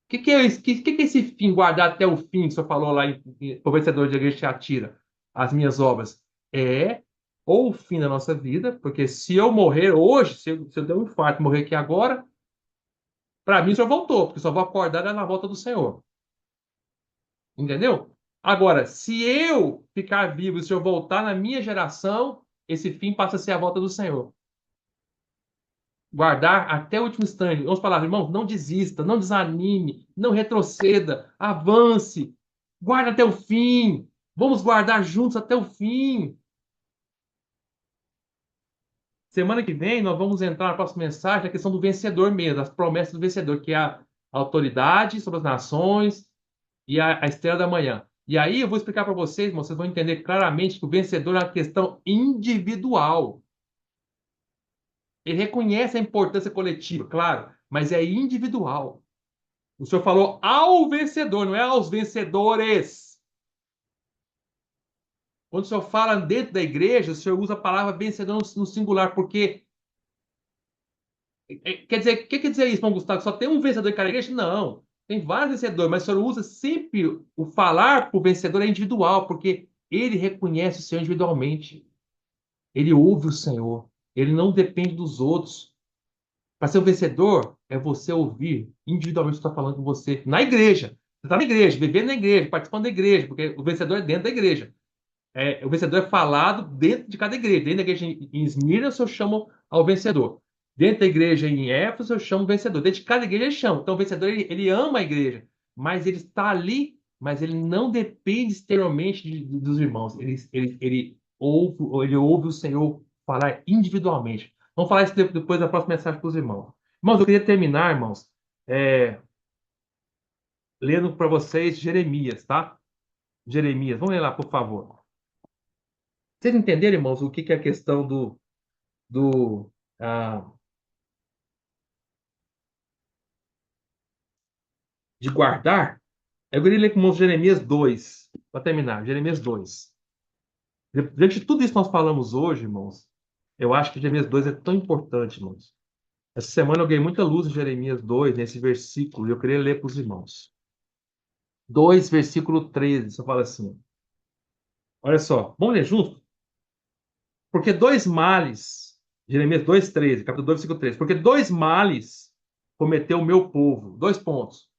Que é isso? Que é esse fim, guardar até o fim, que o senhor falou lá o vencedor de igreja te atira as minhas obras? É ou o fim da nossa vida, porque se eu morrer hoje, se eu der um infarto, morrer aqui agora, para mim só voltou, porque só vou acordar na volta do Senhor. Entendeu? Agora, se eu ficar vivo e se eu voltar na minha geração, esse fim passa a ser a volta do Senhor. Guardar até o último instante. Vamos falar, irmão, não desista, não desanime, não retroceda, avance, guarda até o fim. Vamos guardar juntos até o fim. Semana que vem nós vamos entrar na próxima mensagem na questão do vencedor mesmo, as promessas do vencedor, que é a autoridade sobre as nações e a estrela da manhã. E aí eu vou explicar para vocês, irmão, vocês vão entender claramente que o vencedor é uma questão individual. Ele reconhece a importância coletiva, claro, mas é individual. O senhor falou ao vencedor, não é aos vencedores. Quando o senhor fala dentro da igreja, o senhor usa a palavra vencedor no singular, porque quer dizer, o que quer dizer isso, Paulo Gustavo? Só tem um vencedor em cada igreja? Não. Tem vários vencedores, mas o senhor usa sempre o falar para o vencedor é individual, porque ele reconhece o Senhor individualmente. Ele ouve o Senhor. Ele não depende dos outros. Para ser um vencedor, é você ouvir individualmente o que está falando com você na igreja. Você está na igreja, vivendo na igreja, participando da igreja, porque o vencedor é dentro da igreja. O vencedor é falado dentro de cada igreja. Dentro da igreja em Esmirna, eu chamo ao vencedor. Dentro da igreja em Éfeso, eu chamo o vencedor. Dentro de cada igreja, ele chama. Então, o vencedor, ele ama a igreja, mas ele está ali, mas ele não depende exteriormente dos irmãos. Ele ouve o Senhor falar individualmente. Vamos falar isso depois da próxima mensagem para os irmãos. Irmãos, eu queria terminar, irmãos, lendo para vocês Jeremias, tá? Jeremias, vamos ler lá, por favor. Vocês entenderam, irmãos, o que é a questão do, ah, de guardar? Eu queria ler com os Jeremias 2, para terminar, Jeremias 2. Diante de tudo isso que nós falamos hoje, irmãos, eu acho que Jeremias 2 é tão importante, irmãos. Essa semana eu ganhei muita luz em Jeremias 2 nesse versículo, e eu queria ler para os irmãos. 2, versículo 13, só fala assim. Olha só, vamos ler junto? Porque dois males, Jeremias 2:13, capítulo 2, versículo 13. Porque dois males cometeu o meu povo. Dois pontos.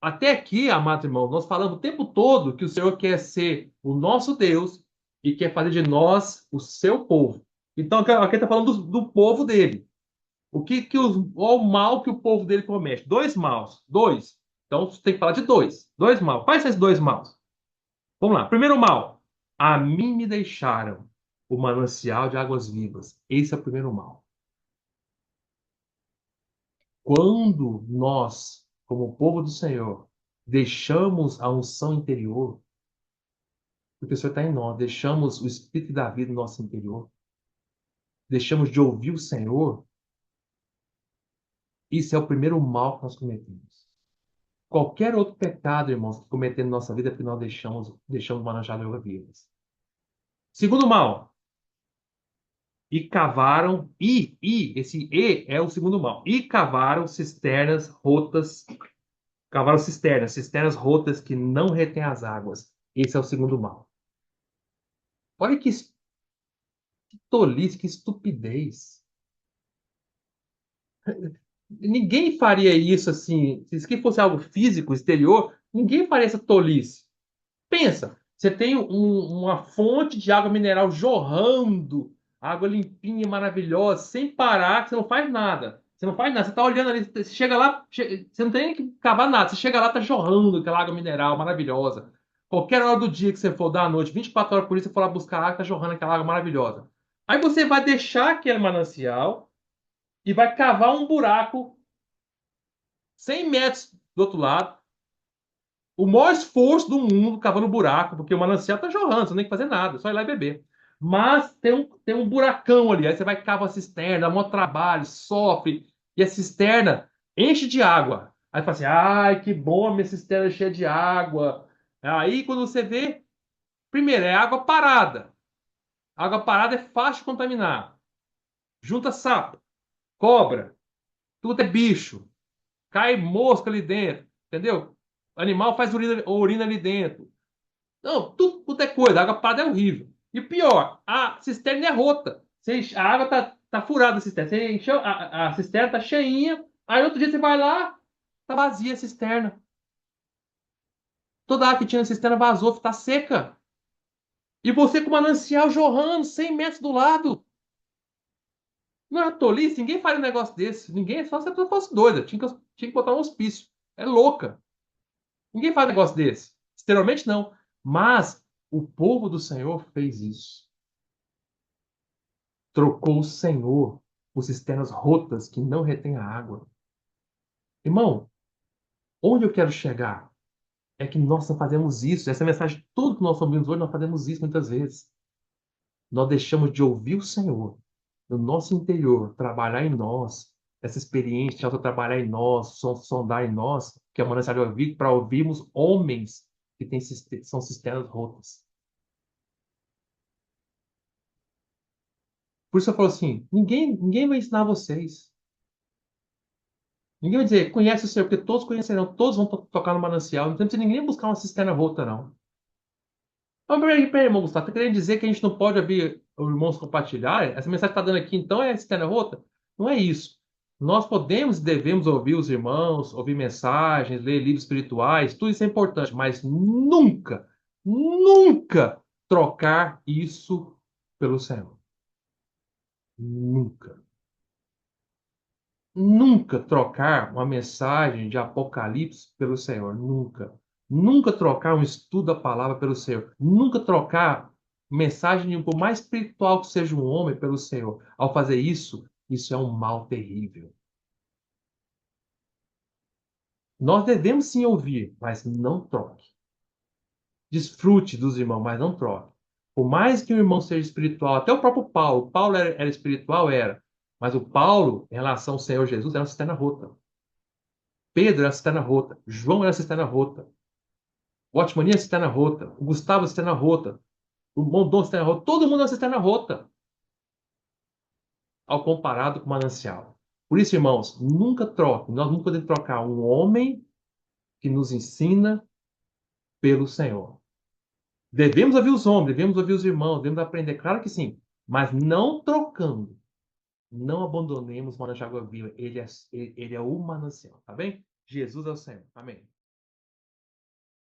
Até aqui, amado irmão, nós falamos o tempo todo que o Senhor quer ser o nosso Deus e quer fazer de nós o seu povo. Então, aqui está falando do povo dele. Qual o mal que o povo dele comete? Dois maus. Dois. Então, você tem que falar de dois. Dois maus. Quais são esses dois maus? Vamos lá. Primeiro mal. A mim me deixaram o manancial de águas vivas. Esse é o primeiro mal. Quando nós, como povo do Senhor, deixamos a unção interior, porque o Senhor está em nós, deixamos o Espírito da vida no nosso interior, deixamos de ouvir o Senhor, isso é o primeiro mal que nós cometemos. Qualquer outro pecado, irmãos, que cometemos na nossa vida é porque nós deixamos o manancial de águas vivas. Segundo mal, esse e é o segundo mal. E cavaram cisternas rotas que não retêm as águas. Esse é o segundo mal. Olha que tolice, que estupidez. Ninguém faria isso assim. Se isso aqui fosse algo físico, exterior, ninguém faria essa tolice. Pensa, você tem uma fonte de água mineral jorrando, água limpinha, maravilhosa, sem parar, que você não faz nada. Você não faz nada, você está olhando ali, você chega lá, você não tem nem que cavar nada, você chega lá, tá jorrando aquela água mineral maravilhosa. Qualquer hora do dia que você for, da noite, 24 horas por dia, você for lá buscar água, tá jorrando aquela água maravilhosa. Aí você vai deixar aquele manancial e vai cavar um buraco 100 metros do outro lado, o maior esforço do mundo cavando buraco, porque o manancial tá jorrando, você não tem que fazer nada, é só ir lá e beber. Mas tem um buracão ali, aí você vai cavar a cisterna, dá um maior trabalho, sofre, e a cisterna enche de água. Aí fala assim, ai, que bom, minha cisterna é cheia de água. Aí quando você vê, primeiro, é água parada. Água parada é fácil de contaminar. Junta sapo, cobra, tudo é bicho. Cai mosca ali dentro, entendeu? O animal faz urina ali dentro. Não, tudo é coisa. A água parada é horrível. E o pior, a cisterna é rota. A água tá furada a cisterna. Você encheu, a cisterna tá cheinha. Aí outro dia você vai lá, tá vazia a cisterna. Toda a água que tinha na cisterna vazou, tá seca. E você com o manancial jorrando 100 metros do lado. Não é tolice? Ninguém faria um negócio desse. Ninguém, só se a pessoa fosse doida. Tinha que botar um hospício. É louca. Ninguém faz um negócio desse. Exteriormente não. Mas o povo do Senhor fez isso. Trocou o Senhor por cisternas rotas que não retêm a água. Irmão, onde eu quero chegar é que nós não fazemos isso. Essa mensagem, tudo que nós ouvimos hoje, nós fazemos isso muitas vezes. Nós deixamos de ouvir o Senhor no nosso interior, trabalhar em nós, essa experiência de auto-trabalhar em nós, sondar em nós, que é uma necessidade de ouvir, para ouvirmos homens que são cisternas rotas. Por isso eu falo assim: ninguém vai ensinar vocês. Ninguém vai dizer, conhece o Senhor, porque todos conhecerão, todos vão tocar no manancial. Não precisa ninguém buscar uma cisterna rota, não. Mas peraí, irmão Gustavo, tá querendo dizer que a gente não pode ouvir os irmãos compartilhar? Essa mensagem que está dando aqui, então, é cisterna rota? Não é isso. Nós podemos e devemos ouvir os irmãos, ouvir mensagens, ler livros espirituais, tudo isso é importante, mas nunca, nunca trocar isso pelo Senhor. Nunca. Nunca trocar uma mensagem de Apocalipse pelo Senhor. Nunca. Nunca trocar um estudo da palavra pelo Senhor. Nunca trocar mensagem, por mais espiritual que seja um homem, pelo Senhor. Ao fazer isso, isso é um mal terrível. Nós devemos sim ouvir, mas não troque. Desfrute dos irmãos, mas não troque. Por mais que o irmão seja espiritual, até o próprio Paulo. Paulo era espiritual? Era. Mas o Paulo, em relação ao Senhor Jesus, era uma cisterna rota. Pedro era cisterna rota. João era cisterna rota. O Otmani é cisterna rota. O Gustavo é cisterna rota. O Mondon é cisterna rota. Todo mundo é cisterna rota. ao comparado com o manancial. Por isso, irmãos, nunca troque, nós nunca podemos trocar um homem que nos ensina pelo Senhor. Devemos ouvir os homens, devemos ouvir os irmãos, devemos aprender, claro que sim, mas não trocando. Não abandonemos o manancial de água viva. Ele é o manancial, tá bem? Jesus é o Senhor. Amém.